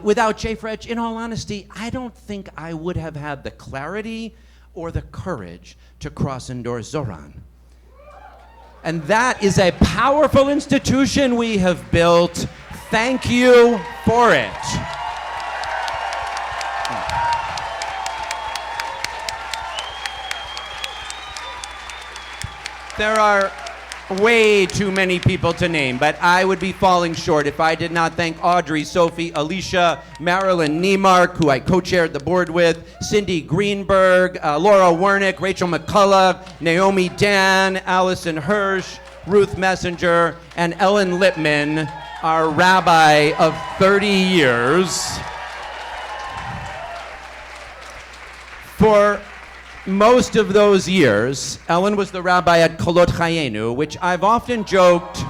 Without J. Fredge, in all honesty, I don't think I would have had the clarity or the courage to cross-endorse Zoran. And that is a powerful institution we have built. Thank you for it. There are way too many people to name, but I would be falling short if I did not thank Audrey, Sophie, Alicia, Marilyn Niemark, who I co-chaired the board with, Cindy Greenberg, Laura Wernick, Rachel McCullough, Naomi Dan, Allison Hirsch, Ruth Messenger, and Ellen Lippman, our rabbi of 30 years. For most of those years, Ellen was the rabbi at Kolot Chayenu, which I've often joked,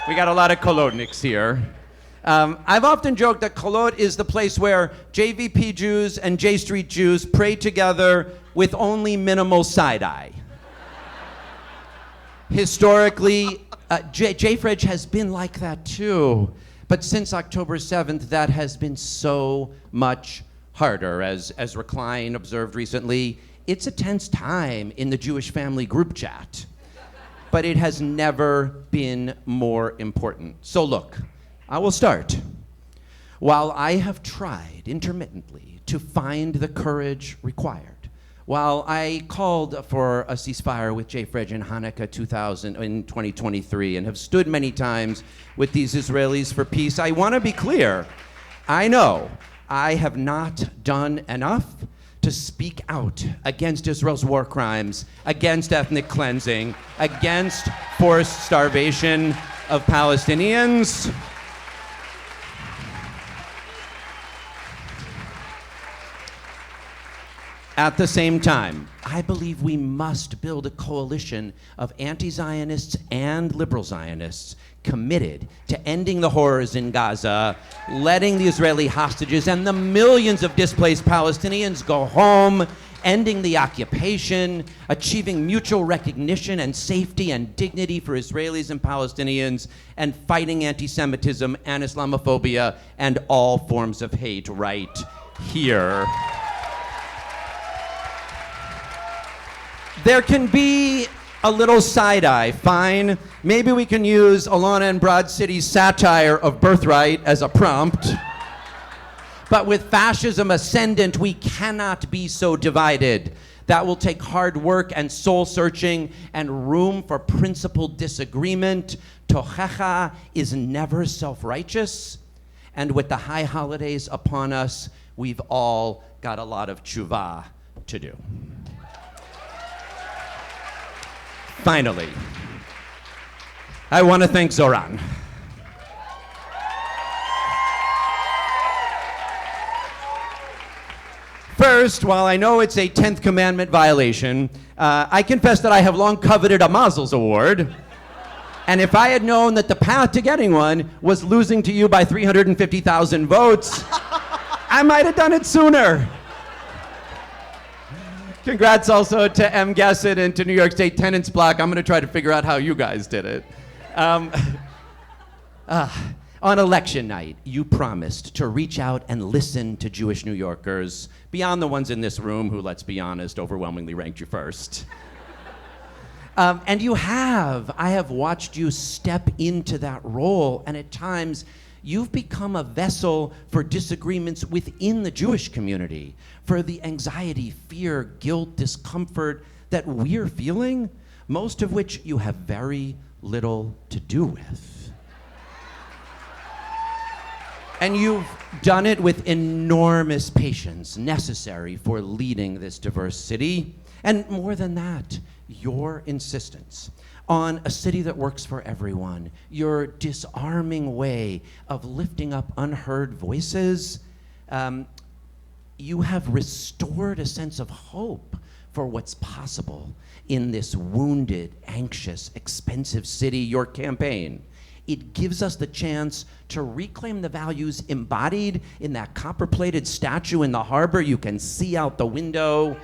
we got a lot of Kolodniks here. I've often joked that Kolot is the place where JVP Jews and J Street Jews pray together with only minimal side-eye. Historically, JFridge has been like that too, but since October 7th, that has been so much harder. As Recline observed recently, it's a tense time in the Jewish family group chat, but it has never been more important. So look, I will start. While I have tried intermittently to find the courage required, while I called for a ceasefire with JFridge in Hanukkah 2023 and have stood many times with these Israelis for peace, I want to be clear. I know I have not done enough to speak out against Israel's war crimes, against ethnic cleansing, against forced starvation of Palestinians. At the same time, I believe we must build a coalition of anti-Zionists and liberal Zionists committed to ending the horrors in Gaza, letting the Israeli hostages and the millions of displaced Palestinians go home, ending the occupation, achieving mutual recognition and safety and dignity for Israelis and Palestinians, and fighting anti-Semitism and Islamophobia and all forms of hate right here. There can be a little side-eye, fine. Maybe we can use Alana and Broad City's satire of Birthright as a prompt. But with fascism ascendant, we cannot be so divided. That will take hard work and soul-searching and room for principled disagreement. Tochecha is never self-righteous. And with the high holidays upon us, we've all got a lot of tshuva to do. Finally, I want to thank Zoran. First, while I know it's a 10th commandment violation, I confess that I have long coveted a Mazals award. And if I had known that the path to getting one was losing to you by 350,000 votes, I might have done it sooner. Congrats also to M. Gesset and to New York State Tenants Block. I'm going to try to figure out how you guys did it. On election night, you promised to reach out and listen to Jewish New Yorkers, beyond the ones in this room who, let's be honest, overwhelmingly ranked you first. And you have. I have watched you step into that role, and at times, you've become a vessel for disagreements within the Jewish community, for the anxiety, fear, guilt, discomfort that we're feeling, most of which you have very little to do with. And you've done it with enormous patience necessary for leading this diverse city. And more than that, your insistence on a city that works for everyone, your disarming way of lifting up unheard voices, you have restored a sense of hope for what's possible in this wounded, anxious, expensive city, your campaign. It gives us the chance to reclaim the values embodied in that copper-plated statue in the harbor you can see out the window,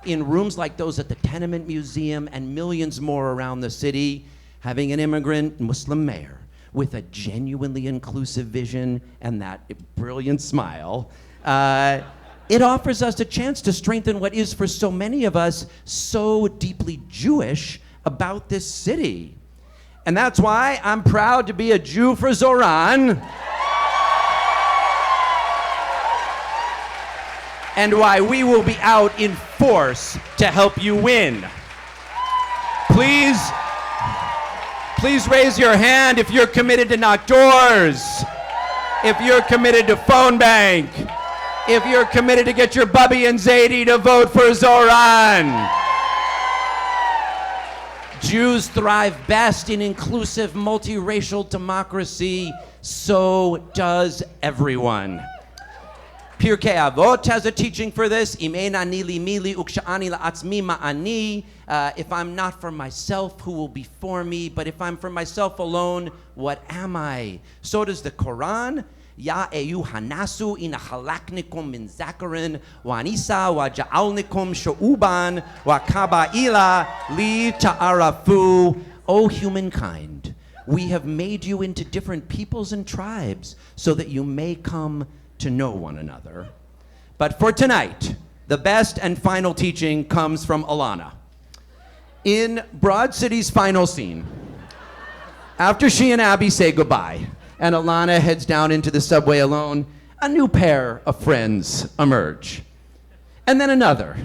in rooms like those at the Tenement Museum and millions more around the city, having an immigrant Muslim mayor with a genuinely inclusive vision and that brilliant smile. It offers us a chance to strengthen what is, for so many of us, so deeply Jewish about this city. And that's why I'm proud to be a Jew for Zoran. And why we will be out in force to help you win. Please raise your hand if you're committed to knock doors, if you're committed to phone bank, if you're committed to get your Bubby and Zadie to vote for Zoran. Jews thrive best in inclusive, multiracial democracy. So does everyone. Pirkei Avot has a teaching for this. If I'm not for myself, who will be for me? But if I'm for myself alone, what am I? So does the Quran. Ya eyu hanasu ina halaknikum min zakarin wa anisa wa ja'alnikum shu'uban wa kaba'ila li ta'arafu. O humankind, we have made you into different peoples and tribes so that you may come to know one another. But for tonight, the best and final teaching comes from Alana. In Broad City's final scene, after she and Abby say goodbye, and Alana heads down into the subway alone, a new pair of friends emerge. And then another,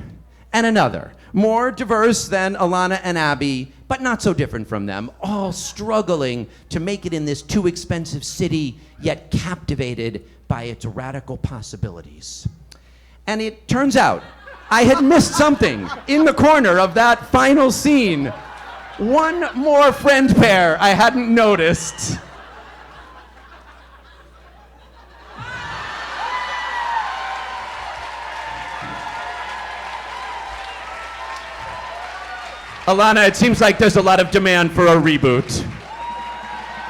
and another. More diverse than Alana and Abby, but not so different from them, all struggling to make it in this too expensive city, yet captivated by its radical possibilities. And it turns out, I had missed something in the corner of that final scene. One more friend pair I hadn't noticed. Alana, it seems like there's a lot of demand for a reboot.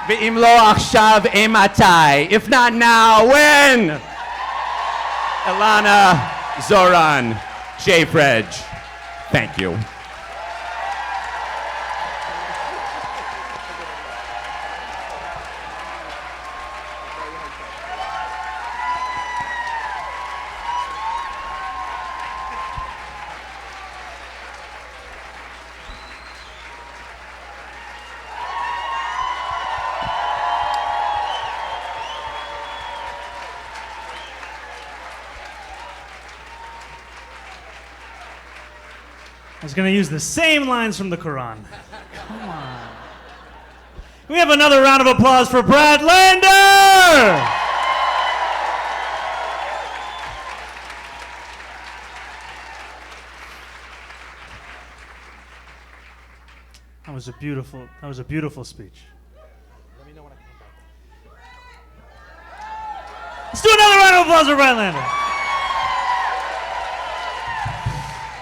Ve'im lo achshav ematai. If not now, when? Alana, Zoran, J-Fred, thank you. I was going to use the same lines from the Quran. Come on. Can we have another round of applause for Brad Lander? That was a beautiful speech. Let me know when I come back. Let's do another round of applause for Brad Lander.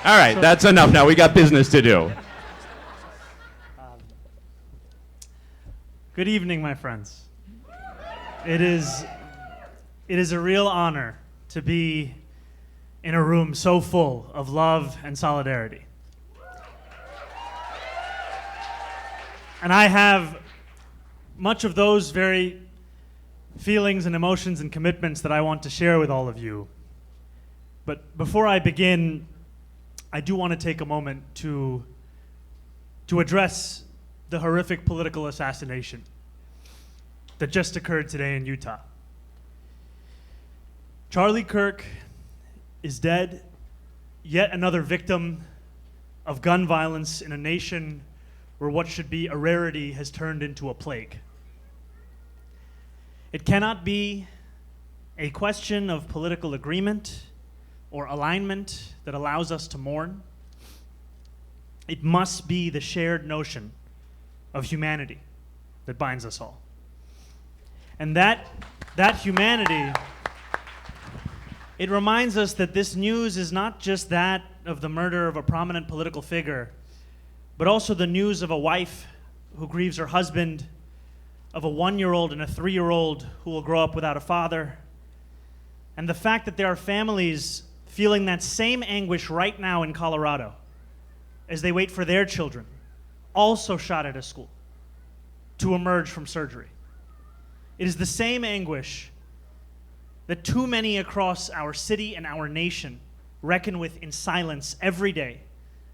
All right, that's enough now. We got business to do. Good evening, my friends. It is a real honor to be in a room so full of love and solidarity. And I have much of those very feelings and emotions and commitments that I want to share with all of you. But before I begin, I do want to take a moment to address the horrific political assassination that just occurred today in Utah. Charlie Kirk is dead, yet another victim of gun violence in a nation where what should be a rarity has turned into a plague. It cannot be a question of political agreement or alignment that allows us to mourn. It must be the shared notion of humanity that binds us all. And that humanity, it reminds us that this news is not just that of the murder of a prominent political figure, but also the news of a wife who grieves her husband, of a 1-year-old and a 3-year-old who will grow up without a father, and the fact that there are families feeling that same anguish right now in Colorado as they wait for their children, also shot at a school, to emerge from surgery. It is the same anguish that too many across our city and our nation reckon with in silence every day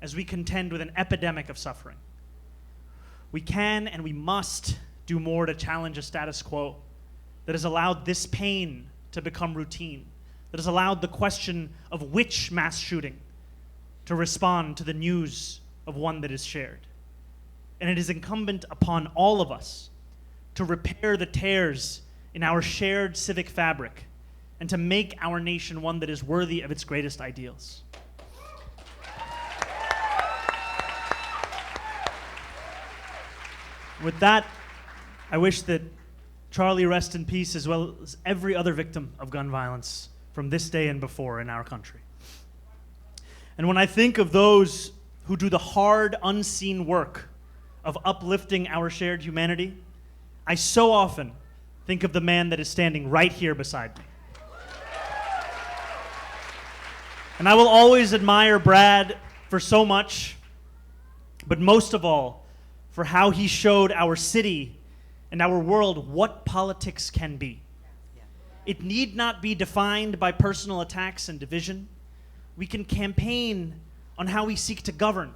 as we contend with an epidemic of suffering. We can and we must do more to challenge a status quo that has allowed this pain to become routine, that has allowed the question of which mass shooting to respond to the news of one that is shared. And it is incumbent upon all of us to repair the tears in our shared civic fabric and to make our nation one that is worthy of its greatest ideals. With that, I wish that Charlie rest in peace, as well as every other victim of gun violence from this day and before in our country. And when I think of those who do the hard, unseen work of uplifting our shared humanity, I so often think of the man that is standing right here beside me. And I will always admire Brad for so much, but most of all, for how he showed our city and our world what politics can be. It need not be defined by personal attacks and division. We can campaign on how we seek to govern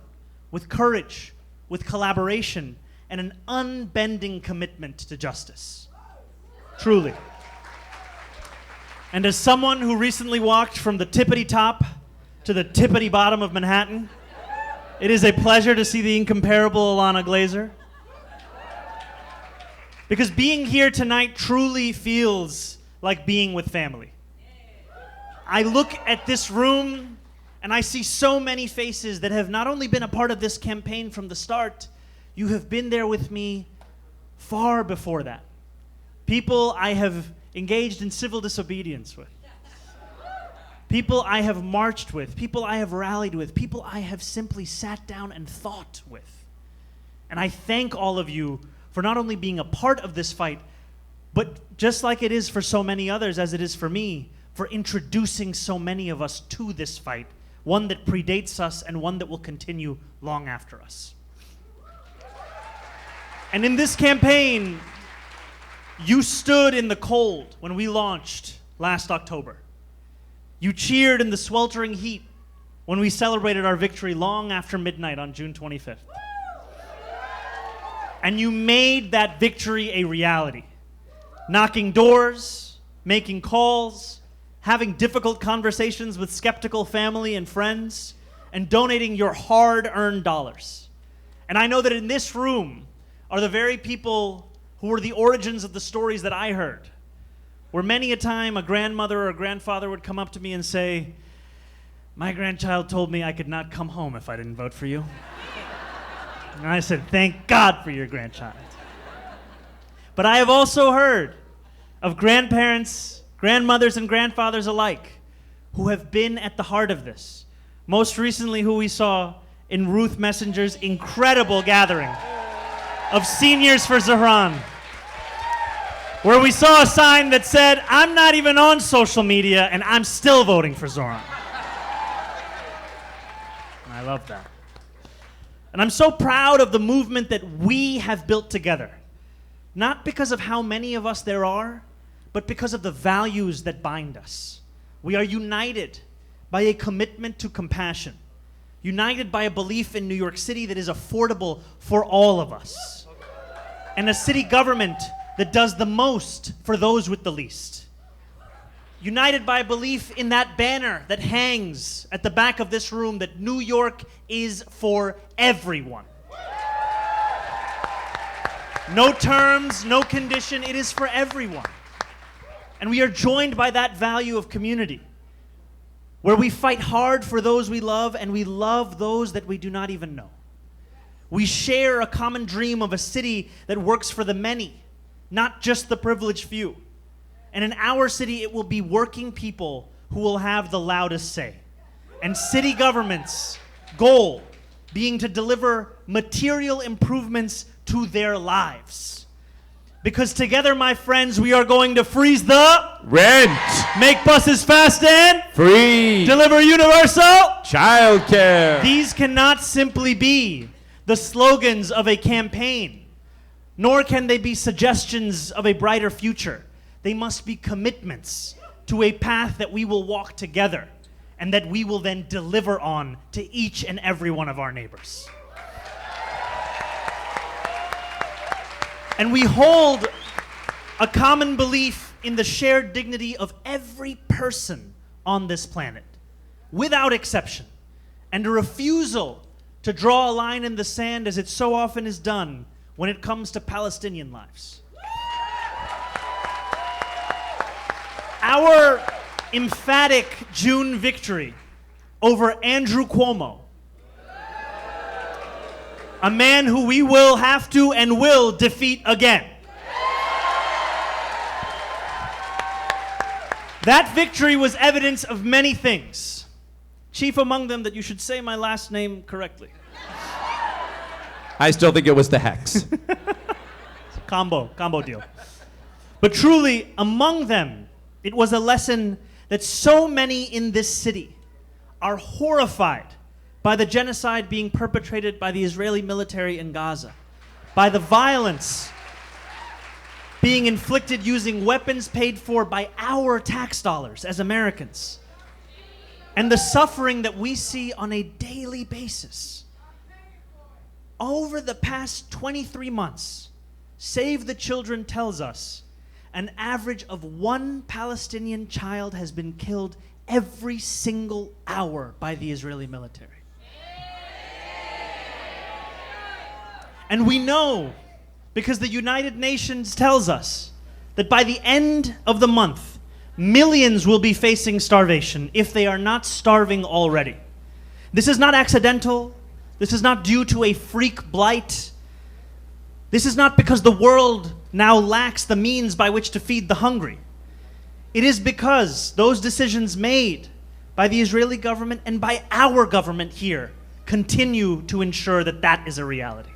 with courage, with collaboration, and an unbending commitment to justice. Truly. And as someone who recently walked from the tippity top to the tippity bottom of Manhattan, it is a pleasure to see the incomparable Alana Glazer. Because being here tonight truly feels like being with family. I look at this room and I see so many faces that have not only been a part of this campaign from the start, you have been there with me far before that. People I have engaged in civil disobedience with. People I have marched with, people I have rallied with, people I have simply sat down and thought with. And I thank all of you for not only being a part of this fight, but just like it is for so many others, as it is for me, for introducing so many of us to this fight, one that predates us and one that will continue long after us. And in this campaign, you stood in the cold when we launched last October. You cheered in the sweltering heat when we celebrated our victory long after midnight on June 25th. And you made that victory a reality, knocking doors, making calls, having difficult conversations with skeptical family and friends, and donating your hard-earned dollars. And I know that in this room are the very people who were the origins of the stories that I heard, where many a time a grandmother or a grandfather would come up to me and say, "My grandchild told me I could not come home if I didn't vote for you." And I said, "Thank God for your grandchild." But I have also heard of grandparents, grandmothers, and grandfathers alike who have been at the heart of this. Most recently, who we saw in Ruth Messenger's incredible gathering of Seniors for Zahran, where we saw a sign that said, "I'm not even on social media, and I'm still voting for Zoran." And I love that. And I'm so proud of the movement that we have built together, not because of how many of us there are, but because of the values that bind us. We are united by a commitment to compassion, united by a belief in New York City that is affordable for all of us, and a city government that does the most for those with the least. United by a belief in that banner that hangs at the back of this room that New York is for everyone. No terms, no condition, it is for everyone. And we are joined by that value of community, where we fight hard for those we love and we love those that we do not even know. We share a common dream of a city that works for the many, not just the privileged few. And in our city, it will be working people who will have the loudest say. And city government's goal being to deliver material improvements to their lives. Because together, my friends, we are going to freeze the rent, make buses fast and free, deliver universal childcare. These cannot simply be the slogans of a campaign, nor can they be suggestions of a brighter future. They must be commitments to a path that we will walk together and that we will then deliver on to each and every one of our neighbors. And we hold a common belief in the shared dignity of every person on this planet, without exception, and a refusal to draw a line in the sand as it so often is done when it comes to Palestinian lives. Our emphatic June victory over Andrew Cuomo, a man who we will have to and will defeat again. That victory was evidence of many things. Chief among them that you should say my last name correctly. I still think it was the hex. Combo deal. But truly, among them, it was a lesson that so many in this city are horrified by the genocide being perpetrated by the Israeli military in Gaza, by the violence being inflicted using weapons paid for by our tax dollars as Americans, and the suffering that we see on a daily basis. Over the past 23 months, Save the Children tells us an average of 1 Palestinian child has been killed every single hour by the Israeli military. And we know, because the United Nations tells us, that by the end of the month, millions will be facing starvation if they are not starving already. This is not accidental. This is not due to a freak blight. This is not because the world now lacks the means by which to feed the hungry. It is because those decisions made by the Israeli government and by our government here continue to ensure that that is a reality.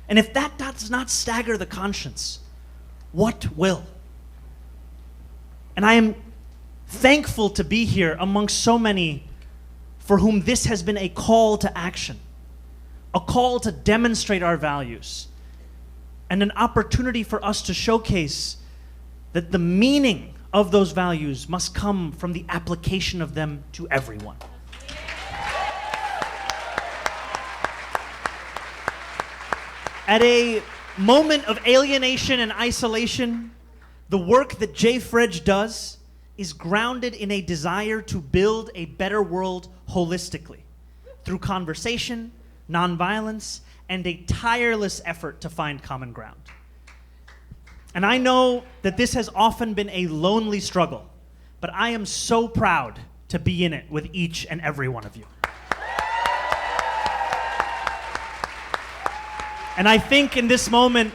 And if that does not stagger the conscience, what will? And I am thankful to be here among so many for whom this has been a call to action, a call to demonstrate our values, and an opportunity for us to showcase that the meaning of those values must come from the application of them to everyone. At a moment of alienation and isolation, the work that Jay Fredge does is grounded in a desire to build a better world holistically, through conversation, nonviolence, and a tireless effort to find common ground. And I know that this has often been a lonely struggle, but I am so proud to be in it with each and every one of you. And I think in this moment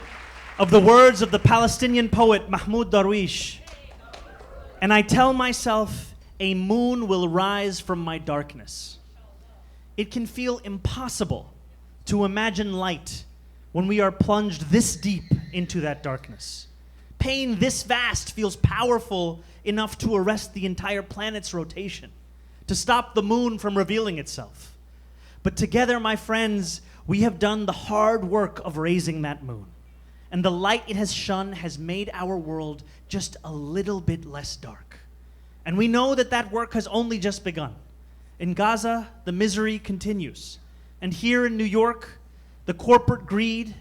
of the words of the Palestinian poet Mahmoud Darwish, and I tell myself, a moon will rise from my darkness. It can feel impossible to imagine light when we are plunged this deep into that darkness. Pain this vast feels powerful enough to arrest the entire planet's rotation, to stop the moon from revealing itself. But together, my friends, we have done the hard work of raising that moon. And the light it has shone has made our world just a little bit less dark. And we know that that work has only just begun. In Gaza, the misery continues. And here in New York, the corporate greed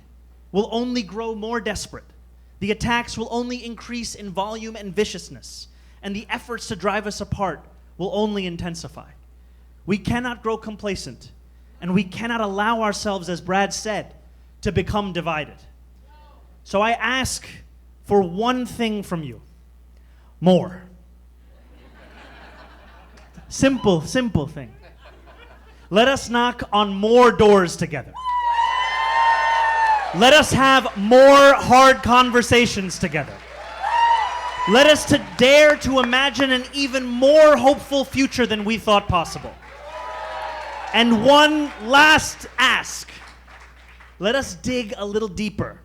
will only grow more desperate. The attacks will only increase in volume and viciousness. And the efforts to drive us apart will only intensify. We cannot grow complacent. And we cannot allow ourselves, as Brad said, to become divided. So I ask for one thing from you: more. Simple thing. Let us knock on more doors together. Let us have more hard conversations together. Let us dare to imagine an even more hopeful future than we thought possible. And one last ask. Let us dig a little deeper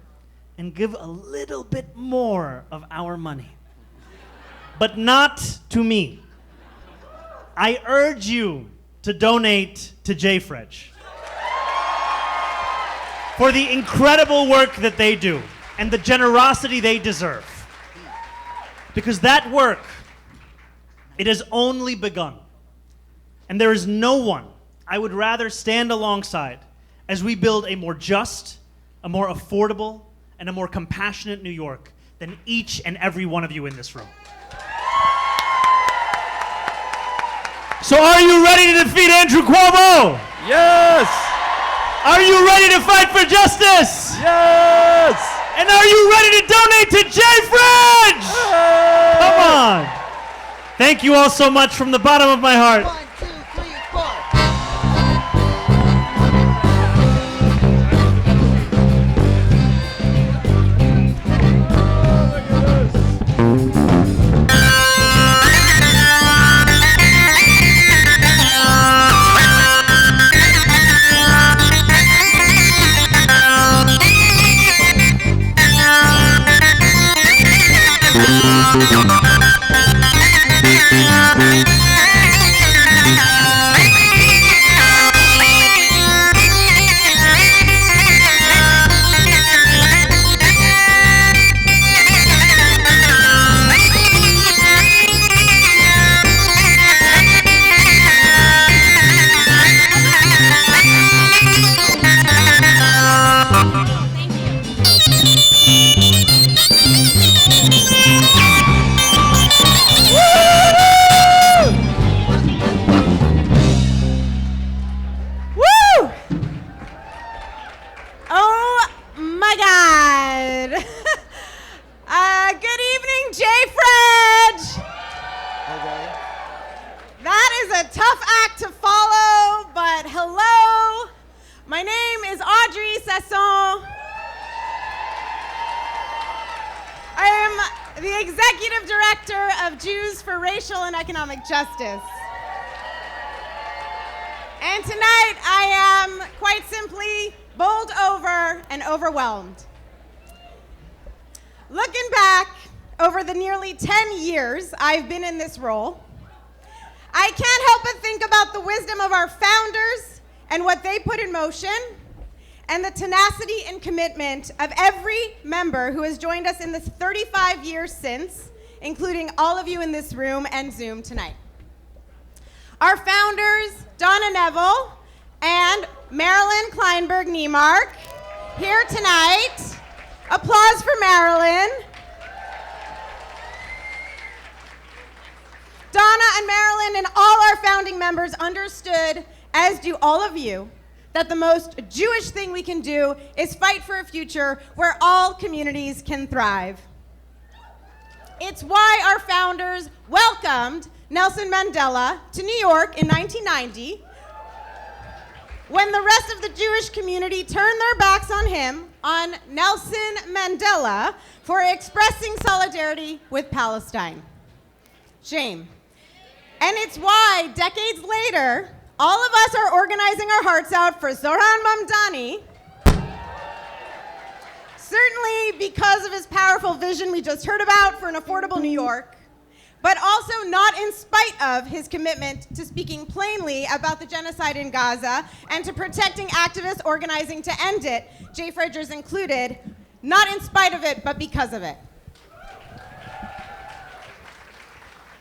and give a little bit more of our money. But not to me. I urge you to donate to Jay Fredge for the incredible work that they do and the generosity they deserve. Because that work, it has only begun. And there is no one I would rather stand alongside as we build a more just, a more affordable, and a more compassionate New York than each and every one of you in this room. So are you ready to defeat Andrew Cuomo? Yes! Are you ready to fight for justice? Yes! And are you ready to donate to Jay Fridge? Yes! Come on. Thank you all so much from the bottom of my heart. 1, 2, 3, 4. Woo! Oh my God. Good evening, Jay Fridge. That is a tough act to follow, but hello. My name is Audrey Sasson. I am the Executive Director of Jews for Racial and Economic Justice. And tonight I am quite simply bowled over and overwhelmed. Looking back over the nearly 10 years I've been in this role, I can't help but think about the wisdom of our founders and what they put in motion, and the tenacity and commitment of every member who has joined us in this 35 years since, including all of you in this room and Zoom tonight. Our founders, Donna Neville and Marilyn Kleinberg-Niemark, here tonight. Applause for Marilyn. Donna and Marilyn and all our founding members understood, as do all of you, that the most Jewish thing we can do is fight for a future where all communities can thrive. It's why our founders welcomed Nelson Mandela to New York in 1990, when the rest of the Jewish community turned their backs on him, on Nelson Mandela, for expressing solidarity with Palestine. Shame. And it's why, decades later, all of us are organizing our hearts out for Zohran Mamdani, certainly because of his powerful vision we just heard about for an affordable New York, but also not in spite of his commitment to speaking plainly about the genocide in Gaza and to protecting activists organizing to end it, Jay Fridgers included, not in spite of it, but because of it.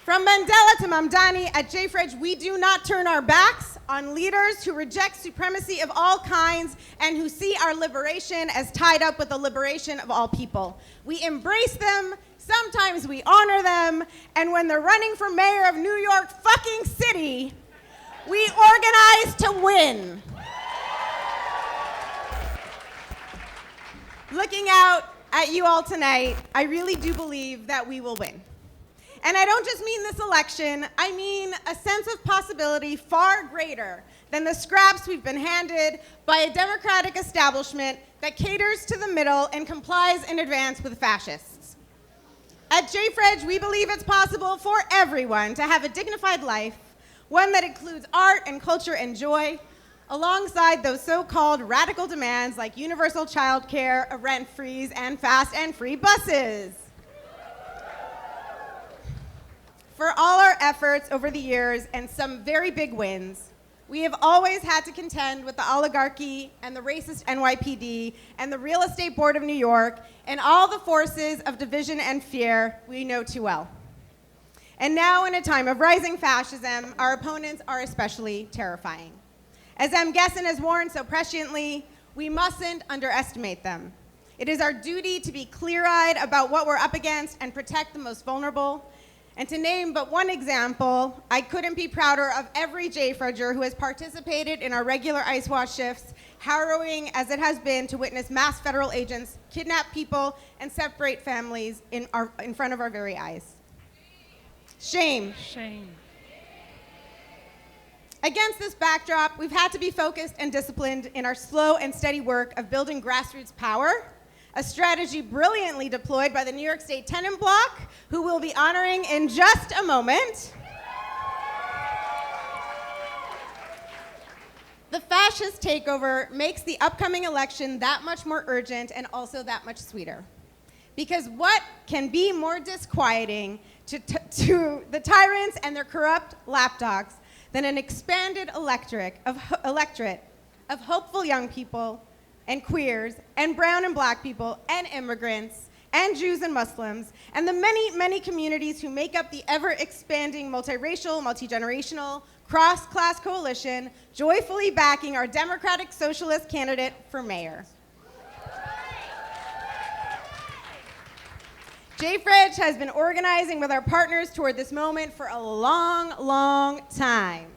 From Mandela to Mamdani, at JFridge, we do not turn our backs on leaders who reject supremacy of all kinds and who see our liberation as tied up with the liberation of all people. We embrace them, sometimes we honor them, and when they're running for mayor of New York fucking City, we organize to win. Looking out at you all tonight, I really do believe that we will win. And I don't just mean this election, I mean a sense of possibility far greater than the scraps we've been handed by a democratic establishment that caters to the middle and complies in advance with fascists. At JFridge, we believe it's possible for everyone to have a dignified life, one that includes art and culture and joy, alongside those so-called radical demands like universal childcare, a rent freeze, and fast and free buses. For all our efforts over the years and some very big wins, we have always had to contend with the oligarchy and the racist NYPD and the Real Estate Board of New York and all the forces of division and fear we know too well. And now, in a time of rising fascism, our opponents are especially terrifying. As M. Gessen has warned so presciently, we mustn't underestimate them. It is our duty to be clear-eyed about what we're up against and protect the most vulnerable. And to name but one example, I couldn't be prouder of every JFredger who has participated in our regular ICE watch shifts, harrowing as it has been to witness mass federal agents kidnap people and separate families in front of our very eyes. Shame. Shame. Against this backdrop, we've had to be focused and disciplined in our slow and steady work of building grassroots power, a strategy brilliantly deployed by the New York State Tenant Block, who we'll be honoring in just a moment. The fascist takeover makes the upcoming election that much more urgent and also that much sweeter. Because what can be more disquieting to the tyrants and their corrupt lapdogs than an expanded electorate of hopeful young people and queers and brown and black people and immigrants and Jews and Muslims and the many, many communities who make up the ever-expanding multiracial, multi-generational, cross-class coalition joyfully backing our Democratic Socialist candidate for mayor. JFredge has been organizing with our partners toward this moment for a long, long time.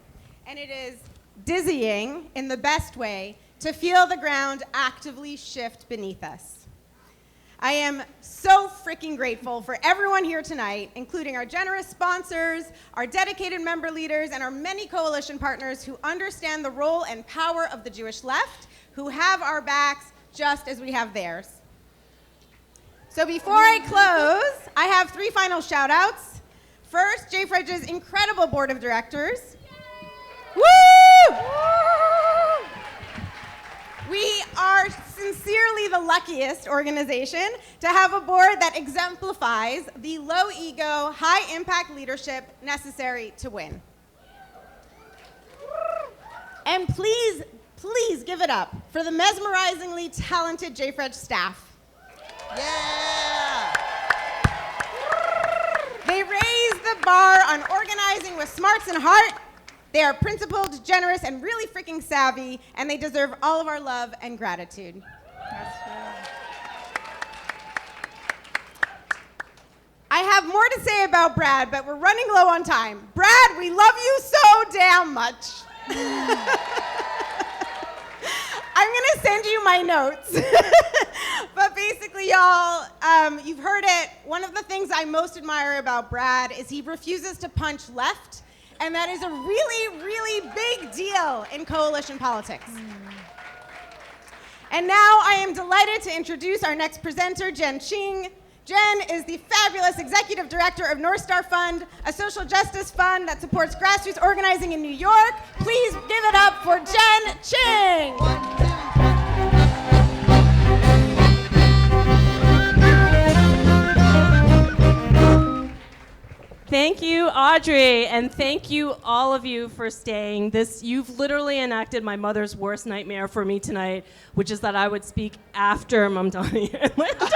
And it is dizzying, in the best way, to feel the ground actively shift beneath us. I am so freaking grateful for everyone here tonight, including our generous sponsors, our dedicated member leaders, and our many coalition partners who understand the role and power of the Jewish left, who have our backs just as we have theirs. So before I close, I have 3 final shout outs. First, JFredge's incredible board of directors. Woo! We are sincerely the luckiest organization to have a board that exemplifies the low ego, high impact leadership necessary to win. And please, please give it up for the mesmerizingly talented JFredge staff. Yeah! They raise the bar on organizing with smarts and heart. They are principled, generous, and really freaking savvy, and they deserve all of our love and gratitude. That's right. I have more to say about Brad, but we're running low on time. Brad, we love you so damn much. I'm gonna send you my notes. But basically, y'all, you've heard it. One of the things I most admire about Brad is he refuses to punch left, and that is a really, really big deal in coalition politics. And now I am delighted to introduce our next presenter, Jen Ching. Jen is the fabulous executive director of North Star Fund, a social justice fund that supports grassroots organizing in New York. Please give it up for Jen Ching. Thank you, Audrey, and thank you, all of you, for staying. You've literally enacted my mother's worst nightmare for me tonight, which is that I would speak after Mamdani and Linder.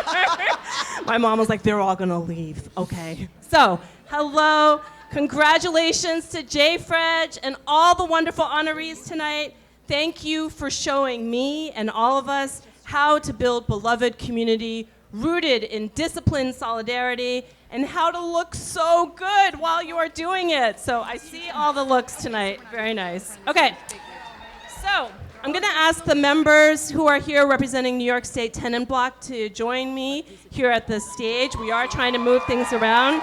My mom was like, they're all gonna leave, okay? So, hello, congratulations to JFredge and all the wonderful honorees tonight. Thank you for showing me and all of us how to build beloved community rooted in disciplined solidarity and how to look so good while you are doing it. So I see all the looks tonight. Very nice. Okay, so I'm gonna ask the members who are here representing New York State Tenant Block to join me here at the stage. We are trying to move things around.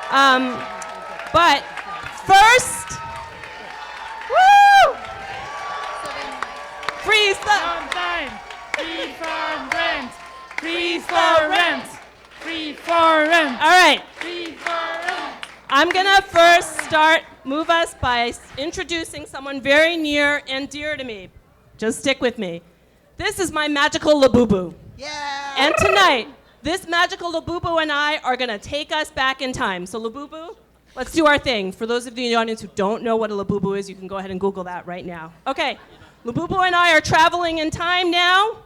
But first, woo! Freeze the... Free for rent. Free for rent. Free for rent. All right. Free for rent. I'm gonna first move us by introducing someone very near and dear to me. Just stick with me. This is my magical Labubu. Yeah! And tonight, this magical Labubu and I are gonna take us back in time. So Labubu, let's do our thing. For those of you in the audience who don't know what a Labubu is, you can go ahead and Google that right now. Okay, Labubu and I are traveling in time now.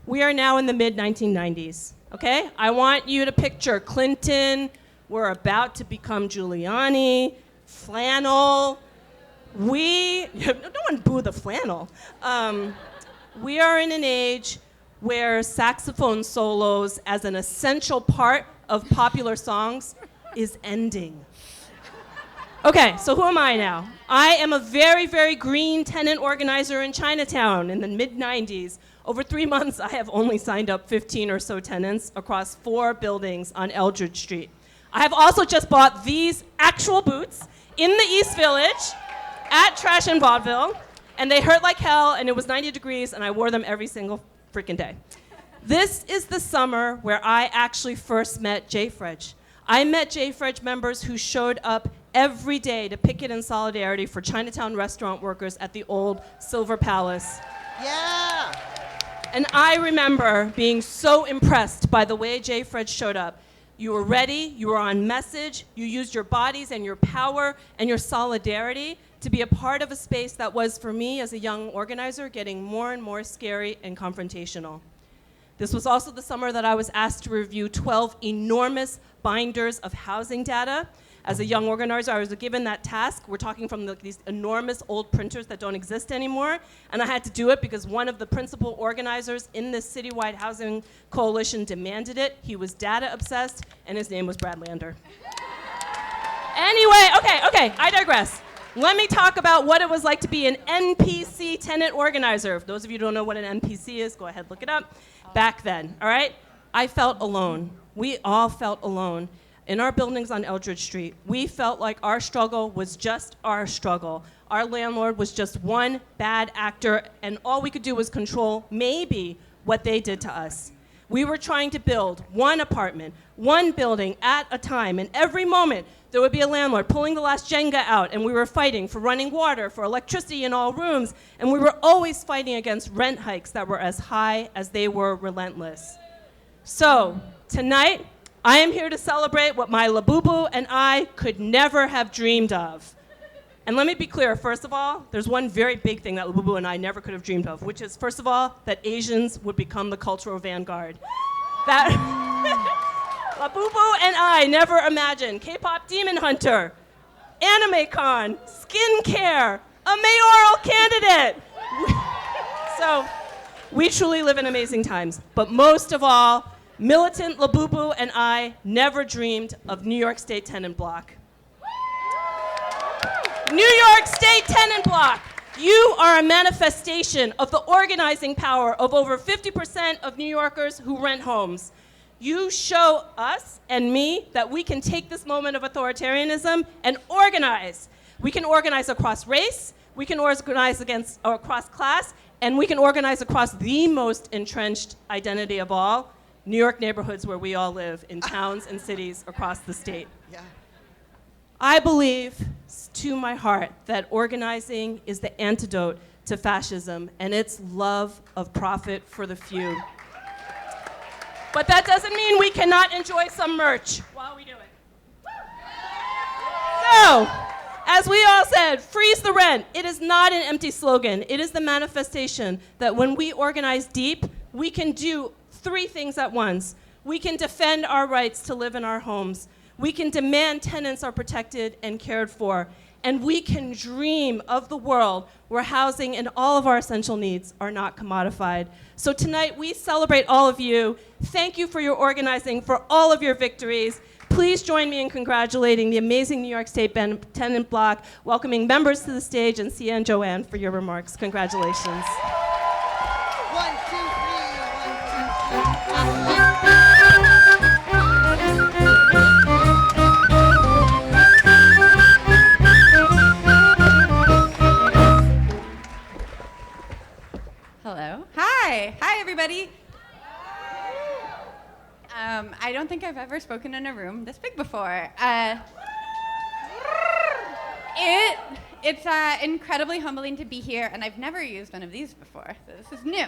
We are now in the mid-1990s, okay? I want you to picture Clinton. We're about to become Giuliani, flannel. No one boo the flannel. We are in an age where saxophone solos as an essential part of popular songs is ending. Okay, so who am I now? I am a very, very green tenant organizer in Chinatown in the mid-90s. Over 3 months, I have only signed up 15 or so tenants across 4 buildings on Eldridge Street. I have also just bought these actual boots in the East Village at Trash and Vaudeville, and they hurt like hell, and it was 90 degrees, and I wore them every single freaking day. This is the summer where I actually first met JFREJ. I met JFREJ members who showed up every day to picket in solidarity for Chinatown restaurant workers at the old Silver Palace. Yeah! And I remember being so impressed by the way JFREJ showed up. You were ready, you were on message, you used your bodies and your power and your solidarity to be a part of a space that was, for me as a young organizer, getting more and more scary and confrontational. This was also the summer that I was asked to review 12 enormous binders of housing data. As a young organizer, I was given that task. We're talking from these enormous old printers that don't exist anymore. And I had to do it because one of the principal organizers in this citywide housing coalition demanded it. He was data obsessed, and his name was Brad Lander. Anyway, okay, I digress. Let me talk about what it was like to be an NPC tenant organizer. For those of you who don't know what an NPC is, go ahead, look it up. Back then, all right? I felt alone. We all felt alone. In our buildings on Eldridge Street, we felt like our struggle was just our struggle. Our landlord was just one bad actor, and all we could do was control maybe what they did to us. We were trying to build one apartment, one building at a time, and every moment there would be a landlord pulling the last Jenga out, and we were fighting for running water, for electricity in all rooms, and we were always fighting against rent hikes that were as high as they were relentless. So, tonight, I am here to celebrate what my Labubu and I could never have dreamed of. And let me be clear, first of all, there's one very big thing that Labubu and I never could have dreamed of, which is, first of all, that Asians would become the cultural vanguard. That Labubu and I never imagined K-pop Demon Hunter, Anime Con, skincare, a mayoral candidate. So, we truly live in amazing times. But most of all, militant Labubu and I never dreamed of New York State Tenant Block. New York State Tenant Block, you are a manifestation of the organizing power of over 50% of New Yorkers who rent homes. You show us and me that we can take this moment of authoritarianism and organize. We can organize across race, we can organize across class, and we can organize across the most entrenched identity of all, New York neighborhoods where we all live, in towns and cities across the state. Yeah. I believe to my heart that organizing is the antidote to fascism and its love of profit for the few. But that doesn't mean we cannot enjoy some merch while we do it. So, as we all said, freeze the rent. It is not an empty slogan. It is the manifestation that when we organize deep, we can do 3 things at once. We can defend our rights to live in our homes. We can demand tenants are protected and cared for. And we can dream of the world where housing and all of our essential needs are not commodified. So tonight, we celebrate all of you. Thank you for your organizing, for all of your victories. Please join me in congratulating the amazing New York State Tenant Block, welcoming members to the stage, and Sia and Joanne for your remarks. Congratulations. 1, 2, 3, 1, 2, 3. Hello. Hi. Hi, everybody. I don't think I've ever spoken in a room this big before. It's incredibly humbling to be here, and I've never used one of these before, so this is new.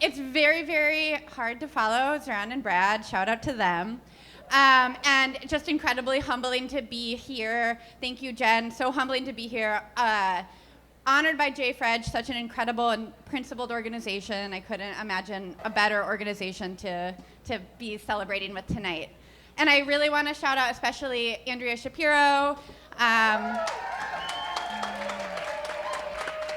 It's very, very hard to follow. Zaran and Brad, shout out to them. And just incredibly humbling to be here. Thank you, Jen. So humbling to be here. Honored by JFREJ, such an incredible and principled organization. I couldn't imagine a better organization to be celebrating with tonight. And I really want to shout out especially Andrea Shapiro,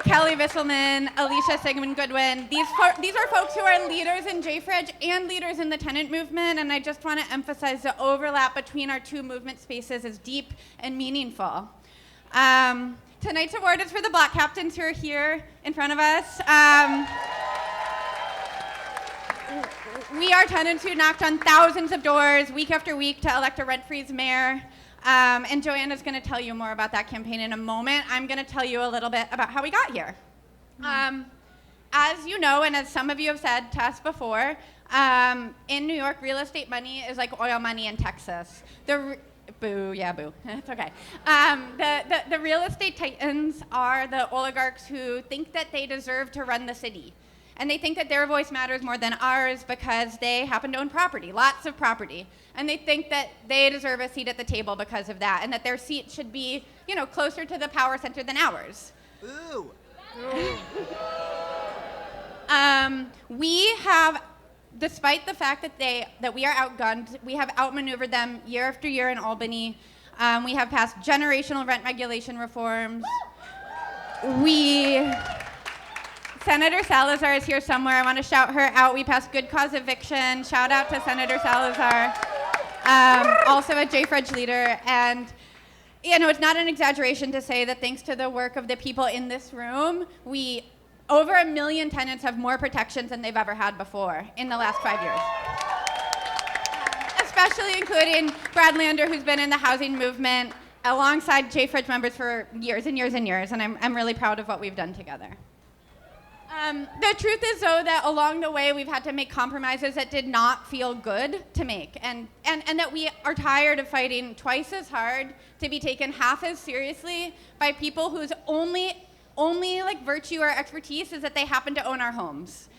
Ken Kelly Visselman, Alicia Sigmund Goodwin. These are folks who are leaders in JFREG and leaders in the tenant movement, and I just want to emphasize the overlap between our two movement spaces is deep and meaningful. Tonight's award is for the Black captains who are here in front of us. We are tenants who knocked on thousands of doors week after week to elect a rent-free mayor. And Joanna's going to tell you more about that campaign in a moment. I'm going to tell you a little bit about how we got here. As you know, and as some of you have said to us before, in New York, real estate money is like oil money in Texas. Boo, yeah, boo. It's okay. The real estate titans are the oligarchs who think that they deserve to run the city. And they think that their voice matters more than ours because they happen to own property, lots of property. And they think that they deserve a seat at the table because of that, and that their seat should be, closer to the power center than ours. Ooh. We have, despite the fact that we are outgunned, we have outmaneuvered them year after year in Albany. We have passed generational rent regulation reforms. Senator Salazar is here somewhere. I want to shout her out. We passed good cause eviction. Shout out to Senator Salazar. Also a JFREG leader. And, it's not an exaggeration to say that thanks to the work of the people in this room, over 1 million tenants have more protections than they've ever had before in the last 5 years. Especially including Brad Lander, who's been in the housing movement alongside JFREG members for years and years and years. And I'm really proud of what we've done together. The truth is, though, that along the way we've had to make compromises that did not feel good to make, and that we are tired of fighting twice as hard to be taken half as seriously by people whose only virtue or expertise is that they happen to own our homes.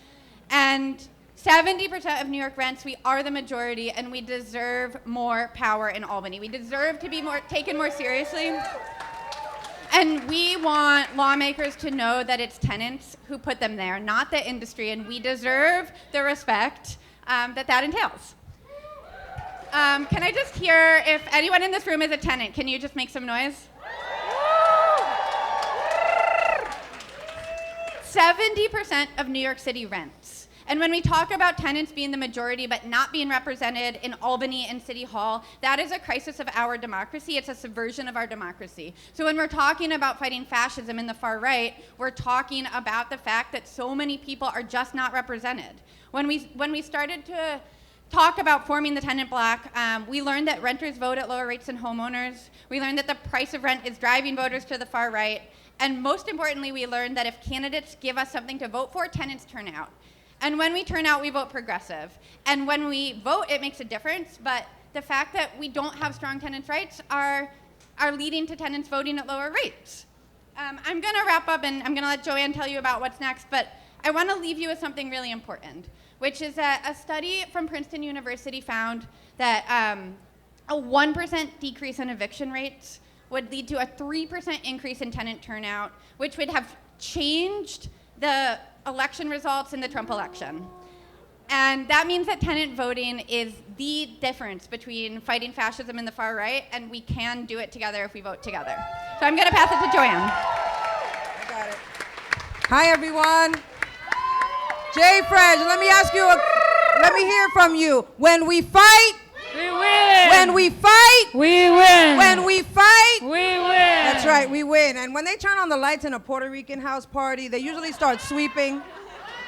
And 70% of New York rents, we are the majority, and we deserve more power in Albany. We deserve to be taken more seriously. And we want lawmakers to know that it's tenants who put them there, not the industry, and we deserve the respect that entails. Can I just hear if anyone in this room is a tenant? Can you just make some noise? 70% of New York City rents. And when we talk about tenants being the majority but not being represented in Albany and City Hall, that is a crisis of our democracy. It's a subversion of our democracy. So when we're talking about fighting fascism in the far right, we're talking about the fact that so many people are just not represented. When we started to talk about forming the tenant block, we learned that renters vote at lower rates than homeowners. We learned that the price of rent is driving voters to the far right. And most importantly, we learned that if candidates give us something to vote for, tenants turn out. And when we turn out, we vote progressive. And when we vote, it makes a difference. But the fact that we don't have strong tenants' rights are leading to tenants voting at lower rates. I'm going to wrap up, and I'm going to let Joanne tell you about what's next. But I want to leave you with something really important, which is that a study from Princeton University found that a 1% decrease in eviction rates would lead to a 3% increase in tenant turnout, which would have changed the election results in the Trump election. And that means that tenant voting is the difference between fighting fascism in the far right, and we can do it together if we vote together. So I'm going to pass it to Joanne. I got it. Hi, everyone. JFREG, let me hear from you. When we fight, we win. When we fight, we win. When we fight, we win. That's right, we win. And when they turn on the lights in a Puerto Rican house party, they usually start sweeping,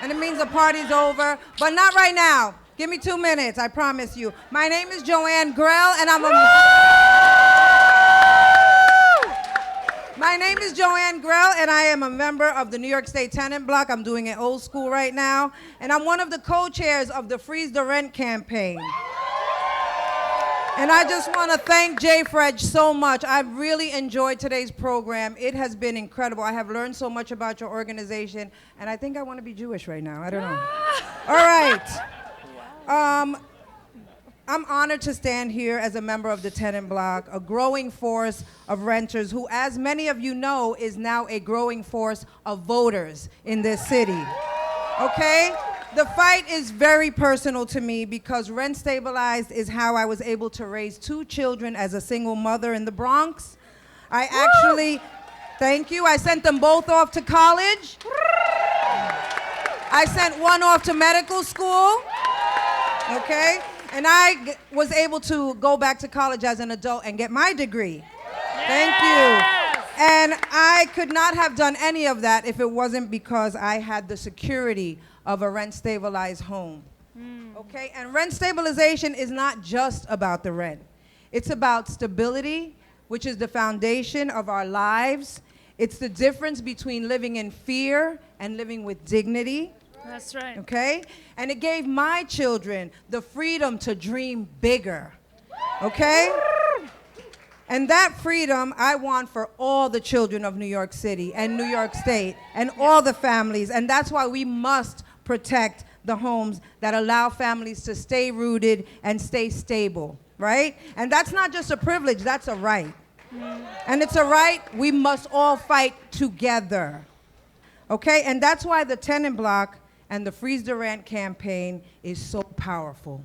and it means the party's over. But not right now. Give me 2 minutes, I promise you. My name is Joanne Grell, and My name is Joanne Grell, and I am a member of the New York State Tenant Block. I'm doing it old school right now. And I'm one of the co-chairs of the Freeze the Rent campaign. And I just want to thank JFREG so much. I've really enjoyed today's program. It has been incredible. I have learned so much about your organization, and I think I want to be Jewish right now. I don't know. All right. I'm honored to stand here as a member of the Tenant Block, a growing force of renters who, as many of you know, is now a growing force of voters in this city. Okay? The fight is very personal to me because Rent Stabilized is how I was able to raise 2 children as a single mother in the Bronx. I Thank you. I sent them both off to college. I sent one off to medical school. Okay? And I was able to go back to college as an adult and get my degree. Thank you. And I could not have done any of that if it wasn't because I had the security of a rent-stabilized home. Okay? And rent stabilization is not just about the rent. It's about stability, which is the foundation of our lives. It's the difference between living in fear and living with dignity. That's right. Okay? And it gave my children the freedom to dream bigger. Okay? And that freedom I want for all the children of New York City and New York State and all the families. And that's why we must protect the homes that allow families to stay rooted and stay stable, right? And that's not just a privilege, that's a right. And it's a right we must all fight together. Okay? And that's why the tenant block and the Freeze the Rent campaign is so powerful.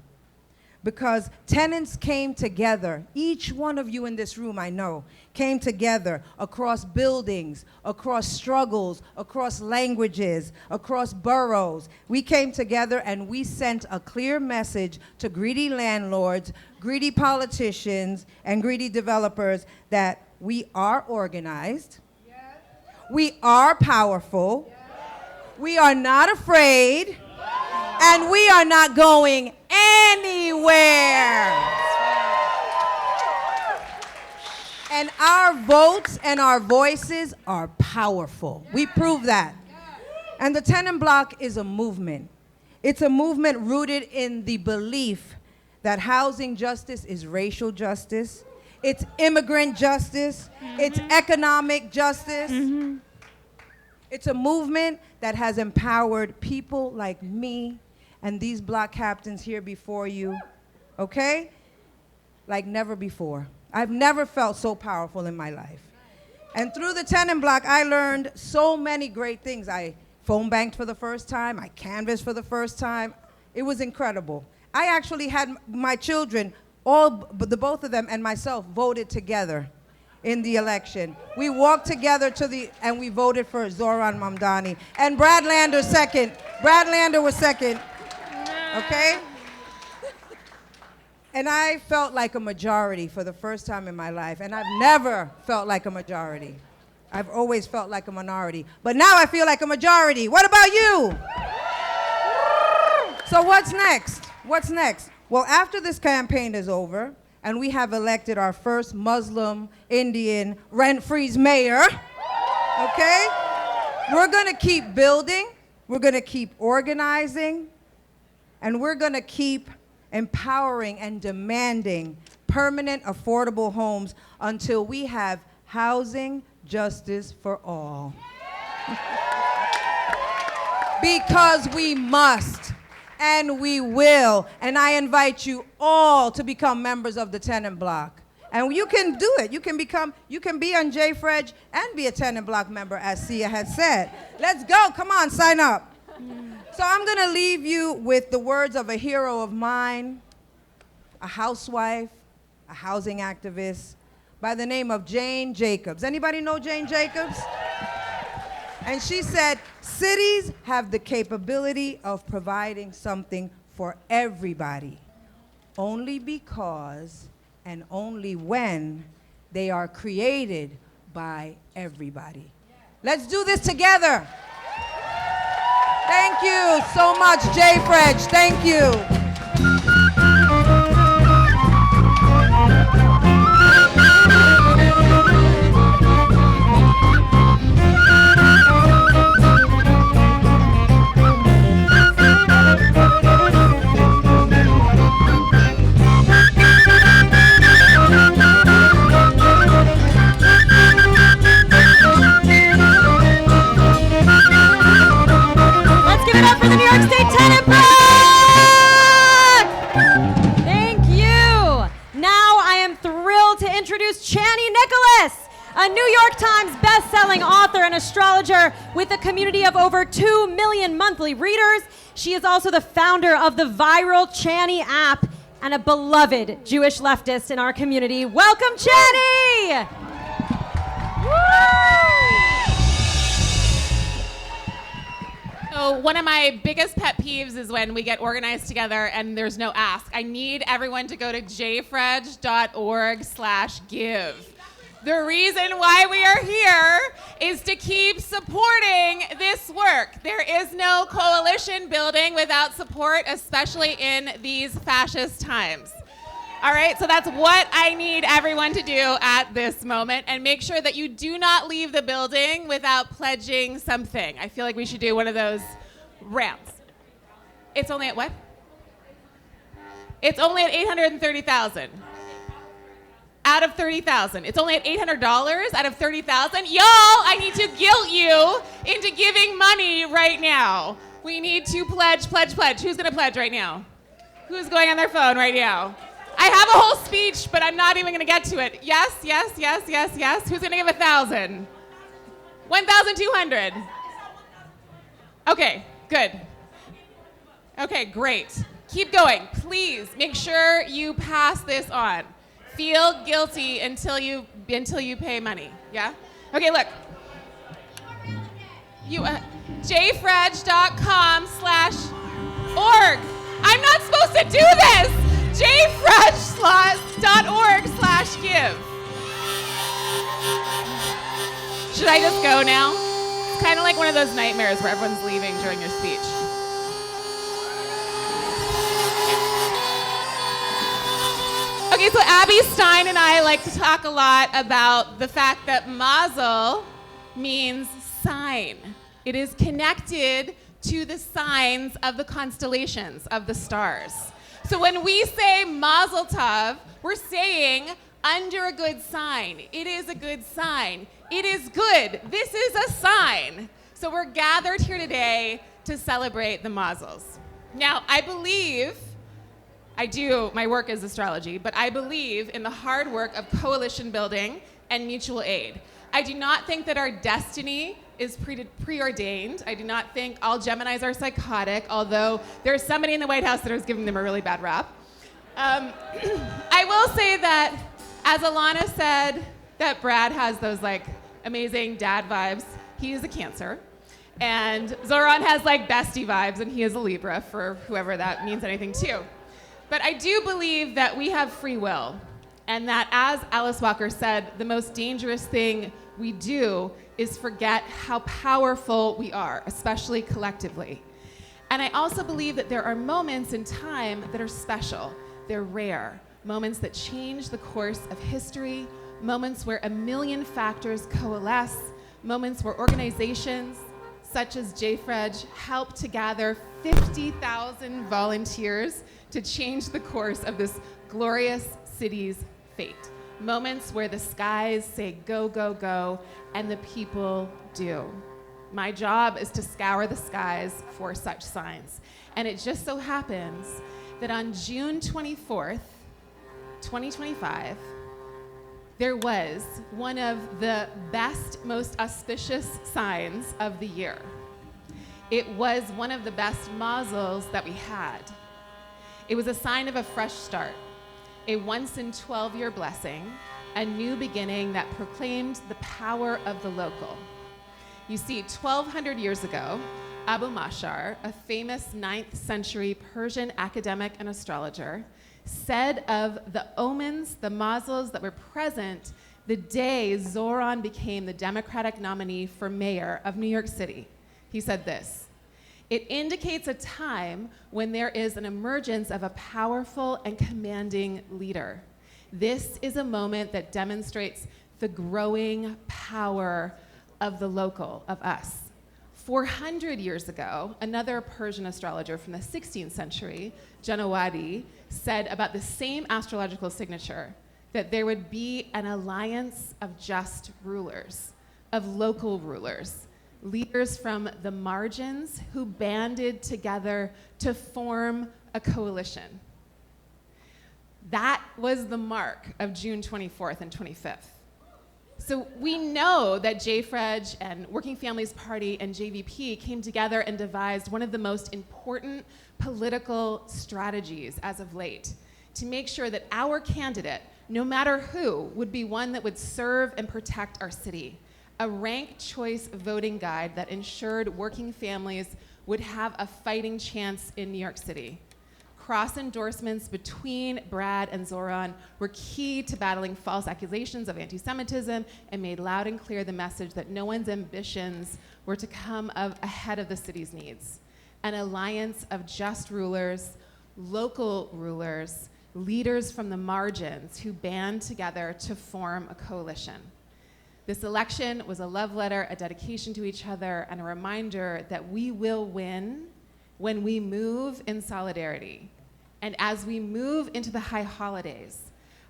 Because tenants came together, each one of you in this room, I know, came together across buildings, across struggles, across languages, across boroughs. We came together and we sent a clear message to greedy landlords, greedy politicians, and greedy developers that we are organized, we are powerful, we are not afraid, and we are not going anywhere. And our votes and our voices are powerful. We prove that. And the tenant block is a movement. It's a movement rooted in the belief that housing justice is racial justice, it's immigrant justice, it's economic justice. It's a movement that has empowered people like me and these block captains here before you, okay? Like never before. I've never felt so powerful in my life. And through the tenant block, I learned so many great things. I phone banked for the first time. I canvassed for the first time. It was incredible. I actually had my children, the both of them and myself, voted together in the election. We walked together and we voted for Zoran Mamdani. And Brad Lander second. Brad Lander was second. Okay? And I felt like a majority for the first time in my life. And I've never felt like a majority. I've always felt like a minority. But now I feel like a majority. What about you? So what's next? What's next? Well, after this campaign is over, and we have elected our first Muslim, Indian, rent-freeze mayor, okay? We're gonna keep building, we're gonna keep organizing, and we're gonna keep empowering and demanding permanent, affordable homes until we have housing justice for all. Because we must. And we will. And I invite you all to become members of the tenant block. And you can do it. You can be on JFredge and be a tenant block member, as Sia has said. Let's go. Come on, sign up. So I'm going to leave you with the words of a hero of mine, a housewife, a housing activist, by the name of Jane Jacobs. Anybody know Jane Jacobs? And she said, cities have the capability of providing something for everybody, only because and only when they are created by everybody. Let's do this together. Thank you so much, JFredge. Thank you. A New York Times best-selling author and astrologer with a community of over 2 million monthly readers. She is also the founder of the viral Chani app and a beloved Jewish leftist in our community. Welcome, Chani! Woo! So one of my biggest pet peeves is when we get organized together and there's no ask. I need everyone to go to jfredge.org/give. The reason why we are here is to keep supporting this work. There is no coalition building without support, especially in these fascist times. All right, so that's what I need everyone to do at this moment, and make sure that you do not leave the building without pledging something. I feel like we should do one of those rounds. It's only at what? It's only at $830,000. Out of 30,000. It's only at $800 out of 30,000. Y'all, I need to guilt you into giving money right now. We need to pledge. Who's gonna pledge right now? Who's going on their phone right now? I have a whole speech, but I'm not even gonna get to it. Yes. Who's gonna give 1,000? 1,200. Okay, good. Okay, great. Keep going. Please make sure you pass this on. Feel guilty until you pay money. Yeah? Okay, look. jfredge.com/org. I'm not supposed to do this. jfredge.org/give. Should I just go now? It's kind of like one of those nightmares where everyone's leaving during your speech. Okay, so Abby Stein and I like to talk a lot about the fact that Mazel means sign. It is connected to the signs of the constellations of the stars. So when we say Mazel Tov, we're saying under a good sign. It is a good sign. It is good. This is a sign. So we're gathered here today to celebrate the Mazals. Now, my work is astrology, but I believe in the hard work of coalition building and mutual aid. I do not think that our destiny is preordained. I do not think all Geminis are psychotic, although there's somebody in the White House that is giving them a really bad rap. I will say that, as Alana said, that Brad has those like amazing dad vibes. He is a Cancer. And Zoran has like bestie vibes, and he is a Libra, for whoever that means anything to. But I do believe that we have free will, and that, as Alice Walker said, the most dangerous thing we do is forget how powerful we are, especially collectively. And I also believe that there are moments in time that are special. They're rare. Moments that change the course of history, moments where a million factors coalesce, moments where organizations such as JFredge help to gather 50,000 volunteers to change the course of this glorious city's fate. Moments where the skies say go, go, go, and the people do. My job is to scour the skies for such signs. And it just so happens that on June 24th, 2025, there was one of the best, most auspicious signs of the year. It was one of the best mazals that we had. It was a sign of a fresh start, a once in 12-year blessing, a new beginning that proclaimed the power of the local. You see, 1,200 years ago, Abu Mashar, a famous 9th century Persian academic and astrologer, said of the omens, the mazals that were present the day Zoran became the Democratic nominee for mayor of New York City. He said this: "It indicates a time when there is an emergence of a powerful and commanding leader. This is a moment that demonstrates the growing power of the local, of us." 400 years ago, another Persian astrologer from the 16th century, Janawadi, said about the same astrological signature that there would be an alliance of just rulers, of local rulers, leaders from the margins who banded together to form a coalition. That was the mark of June 24th and 25th. So we know that JFredge and Working Families Party and JVP came together and devised one of the most important political strategies as of late to make sure that our candidate, no matter who, would be one that would serve and protect our city. A ranked choice voting guide that ensured working families would have a fighting chance in New York City. Cross endorsements between Brad and Zoran were key to battling false accusations of anti-Semitism and made loud and clear the message that no one's ambitions were to come ahead of the city's needs. An alliance of just rulers, local rulers, leaders from the margins who band together to form a coalition. This election was a love letter, a dedication to each other, and a reminder that we will win when we move in solidarity. And as we move into the high holidays,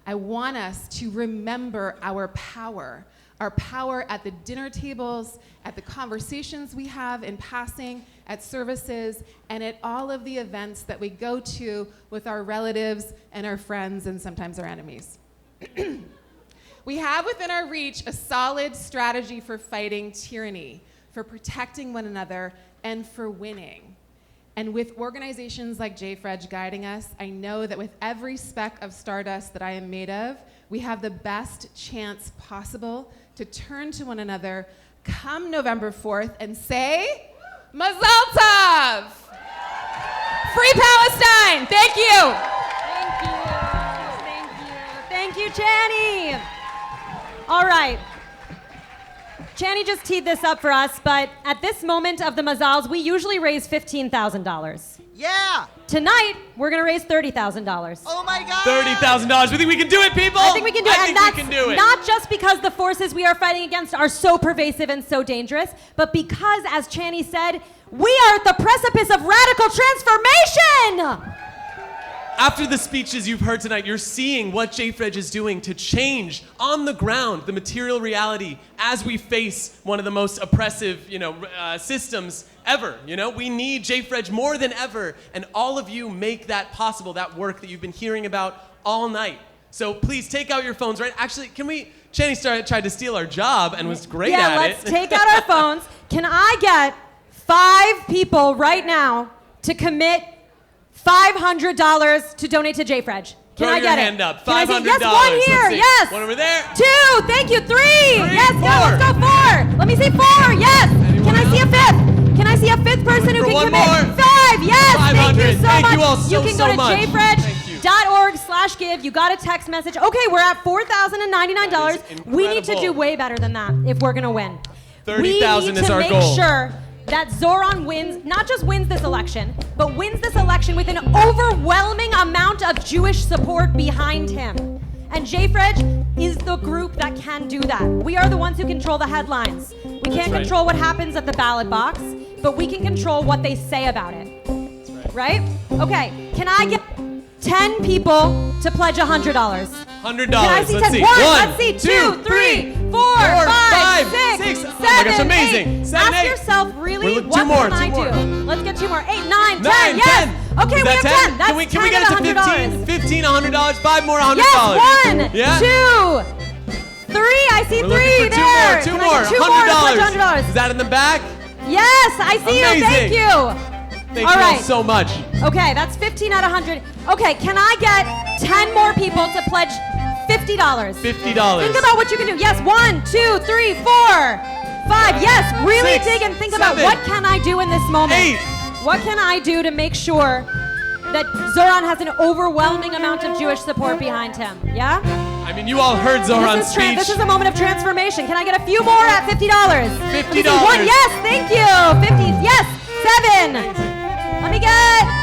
I want us to remember our power at the dinner tables, at the conversations we have in passing, at services, and at all of the events that we go to with our relatives and our friends and sometimes our enemies. We have within our reach a solid strategy for fighting tyranny, for protecting one another, and for winning. And with organizations like JFREJ guiding us, I know that with every speck of stardust that I am made of, we have the best chance possible to turn to one another come November 4th and say, Mazal Tov! Free Palestine! Thank you! Thank you, Channy. All right. Channy just teed this up for us, but at this moment of the Mazals, we usually raise $15,000. Yeah! Tonight, we're going to raise $30,000. Oh my God! $30,000. We think we can do it, people? I think we can do it. I And think we can do it. Not just because the forces we are fighting against are so pervasive and so dangerous, but because, as Channy said, we are at the precipice of radical transformation! After the speeches you've heard tonight, you're seeing what JFREJ is doing to change on the ground the material reality as we face one of the most oppressive, systems ever. We need JFREJ more than ever, and all of you make that possible, that work that you've been hearing about all night. So please take out your phones, right? Actually, Channy tried to steal our job and was great at it. Yeah, let's take out our phones. Can I get 5 people right now to commit $500 to donate to JFREJ? Can I get it? Throw your hand up. Can I see- $500. Yes, one here. Let's see. Yes. One over there. 2. Thank you. 3. Yes, go. 4. Let's go. 4. Let me see 4. Yes. Can I see a 5th? Can I see a 5th person who For can one commit? more. 5. Yes. Thank you 500. so Thank much. you all so can go to much. jfrej.org/give. You got a text message. Okay, we're at $4,099. We need to do way better than that if we're gonna win. 30,000 is our We need to goal. make sure that Zoran wins, not just wins this election, but wins this election with an overwhelming amount of Jewish support behind him. And JFREJ is the group that can do that. We are the ones who control the headlines. We can't right. control what happens at the ballot box, but we can control what they say about it. Right? Okay, can I get 10 people to pledge $100? $100. Can I see Let's 10? see. 1, 1, let's see, 2, 3, 4, 5, 6, 7, Oh my gosh, amazing. 8. 7, Ask 8. yourself really, Two what more, can I two more. do? Let's get 2 more. 8, 9, 10, 9, yes. 10. Okay, Is we that have 10. That's Can we get it to 10 15? 15, $100. 5 more, $100. Yes, 1, Yeah? 2, 3. I see We're 3 looking for there. Two Can more. I get 2 more to pledge $100? Is that in the back? Yes, I see you. Amazing. Thank you. Thank All you right. all so much. Okay, that's 15 out of 100. Okay, can I get 10 more people to pledge $50? $50. Think about what you can do. Yes, 1, 2, 3, 4, 5. Yes, really 6, dig and think about 7, what can I do in this moment? 8. What can I do to make sure that Zoran has an overwhelming amount of Jewish support behind him? Yeah? I mean, you all heard Zoran's speech. This is a moment of transformation. Can I get a few more at $50? $50. 1, yes, thank you. 50, yes, 7.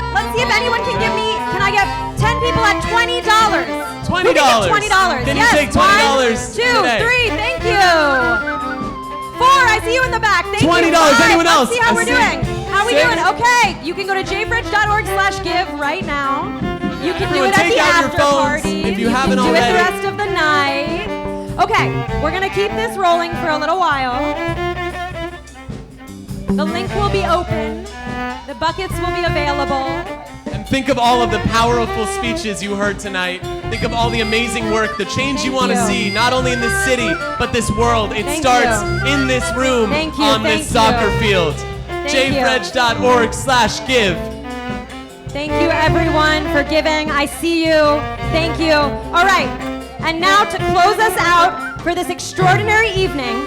Let's see if anyone can give me, can I get 10 people at $20? $20. Who can give $20? Can yes, you take $20 1, 2, today? 3, thank you. 4, I see you in the back, thank you. $20, 5, anyone else? Let's see how I we're see. doing. How are we 6. doing? Okay, you can go to jfrej.org/give right now. You can do Everyone it at take the out your after phones party. if you haven't can do already. it the rest of the night. Okay, we're gonna keep this rolling for a little while. The link will be open. The buckets will be available. And think of all of the powerful speeches you heard tonight. Think of all the amazing work, the change you want to see, not only in this city, but this world. It Thank starts you. in this room, Thank you, on thank this soccer you. field. Thank you. jfrej.org/give. Thank you, everyone, for giving. I see you. Thank you. All right. And now to close us out for this extraordinary evening,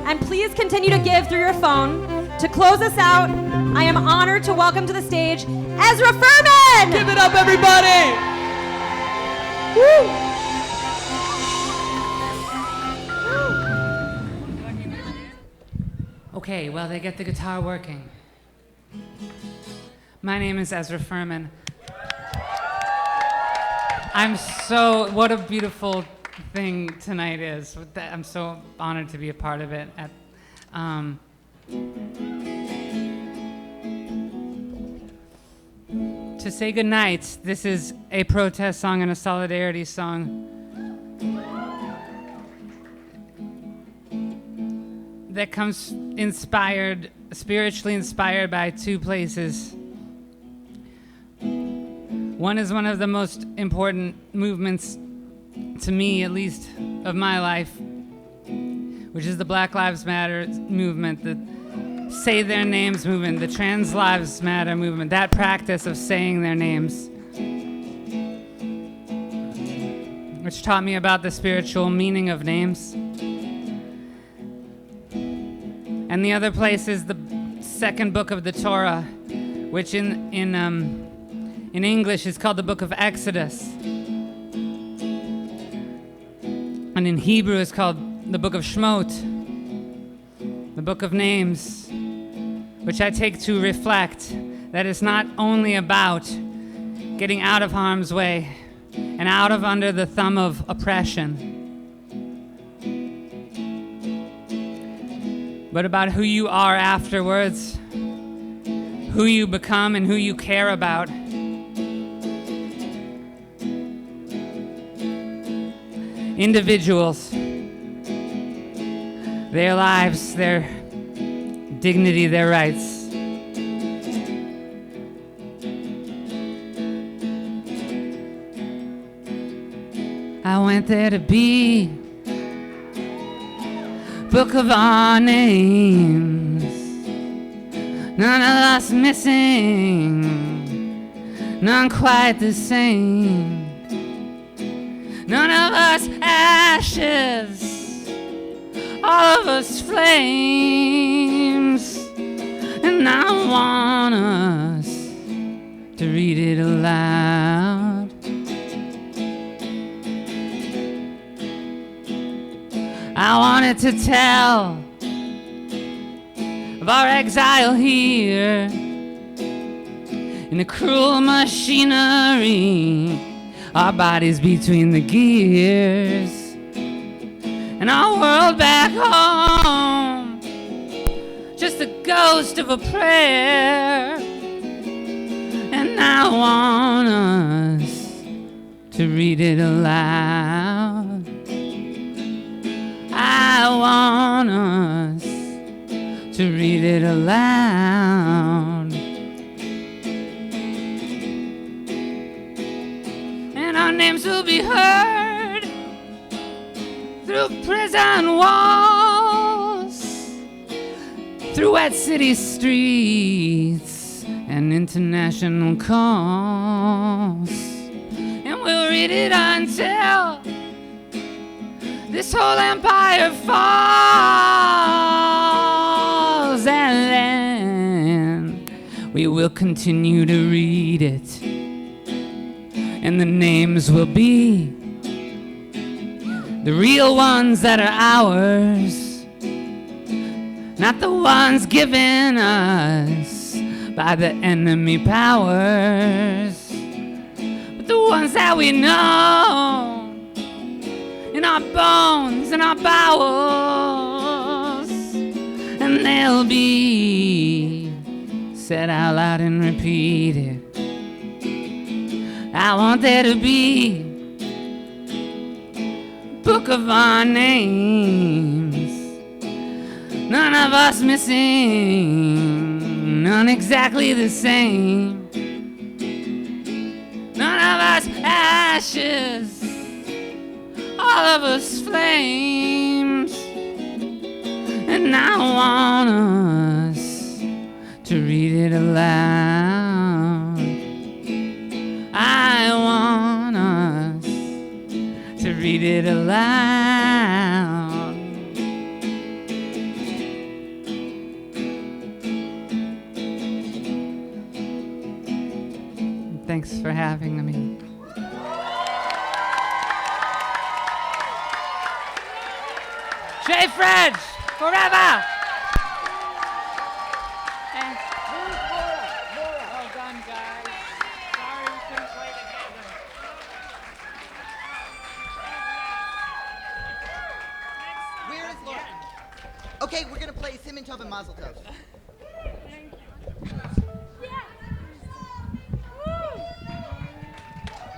and please continue to give through your phone, To close us out, I am honored to welcome to the stage Ezra Furman! Give it up, everybody! Woo! Okay, well, they get the guitar working. My name is Ezra Furman. What a beautiful thing tonight is. I'm so honored to be a part of it. To say goodnight, this is a protest song and a solidarity song that comes spiritually inspired by two places. One is one of the most important movements, to me at least, of my life, which is the Black Lives Matter movement, the Say Their Names movement, the Trans Lives Matter movement, that practice of saying their names, which taught me about the spiritual meaning of names. And the other place is the second book of the Torah, which in English is called the Book of Exodus. And in Hebrew is called the Book of Shemot, the Book of Names, which I take to reflect that it's not only about getting out of harm's way and out of under the thumb of oppression, but about who you are afterwards, who you become and who you care about. Individuals, their lives, their dignity, their rights. I went there to be book of our names, none of us missing, none quite the same, none of us ashes, all of us flames, and I want us to read it aloud. I wanted to tell of our exile here in the cruel machinery, our bodies between the gears, and our world back home, just the ghost of a prayer. And I want us to read it aloud. I want us to read it aloud. And our names will be heard through prison walls, through wet city streets and international calls. And we'll read it until this whole empire falls, and then we will continue to read it, and the names will be the real ones that are ours, not the ones given us by the enemy powers, but the ones that we know in our bones, in our bowels, and they'll be said out loud and repeated. I want there to be a book of our names, none of us missing, none exactly the same, none of us ashes, all of us flames. And I want us to read it aloud. I want us to read it aloud. Thanks for having me. Jay Fred, forever! Well done, guys. Sorry we couldn't play together. Where is Laura? Okay, we're gonna play Simon Tov and Mazel Tov.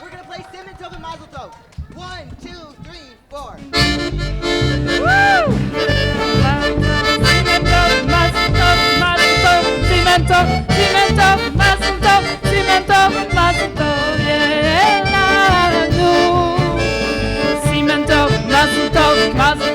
We're gonna play Simon Tov and Mazel Tov. 1, 2, 3, 4. Mazel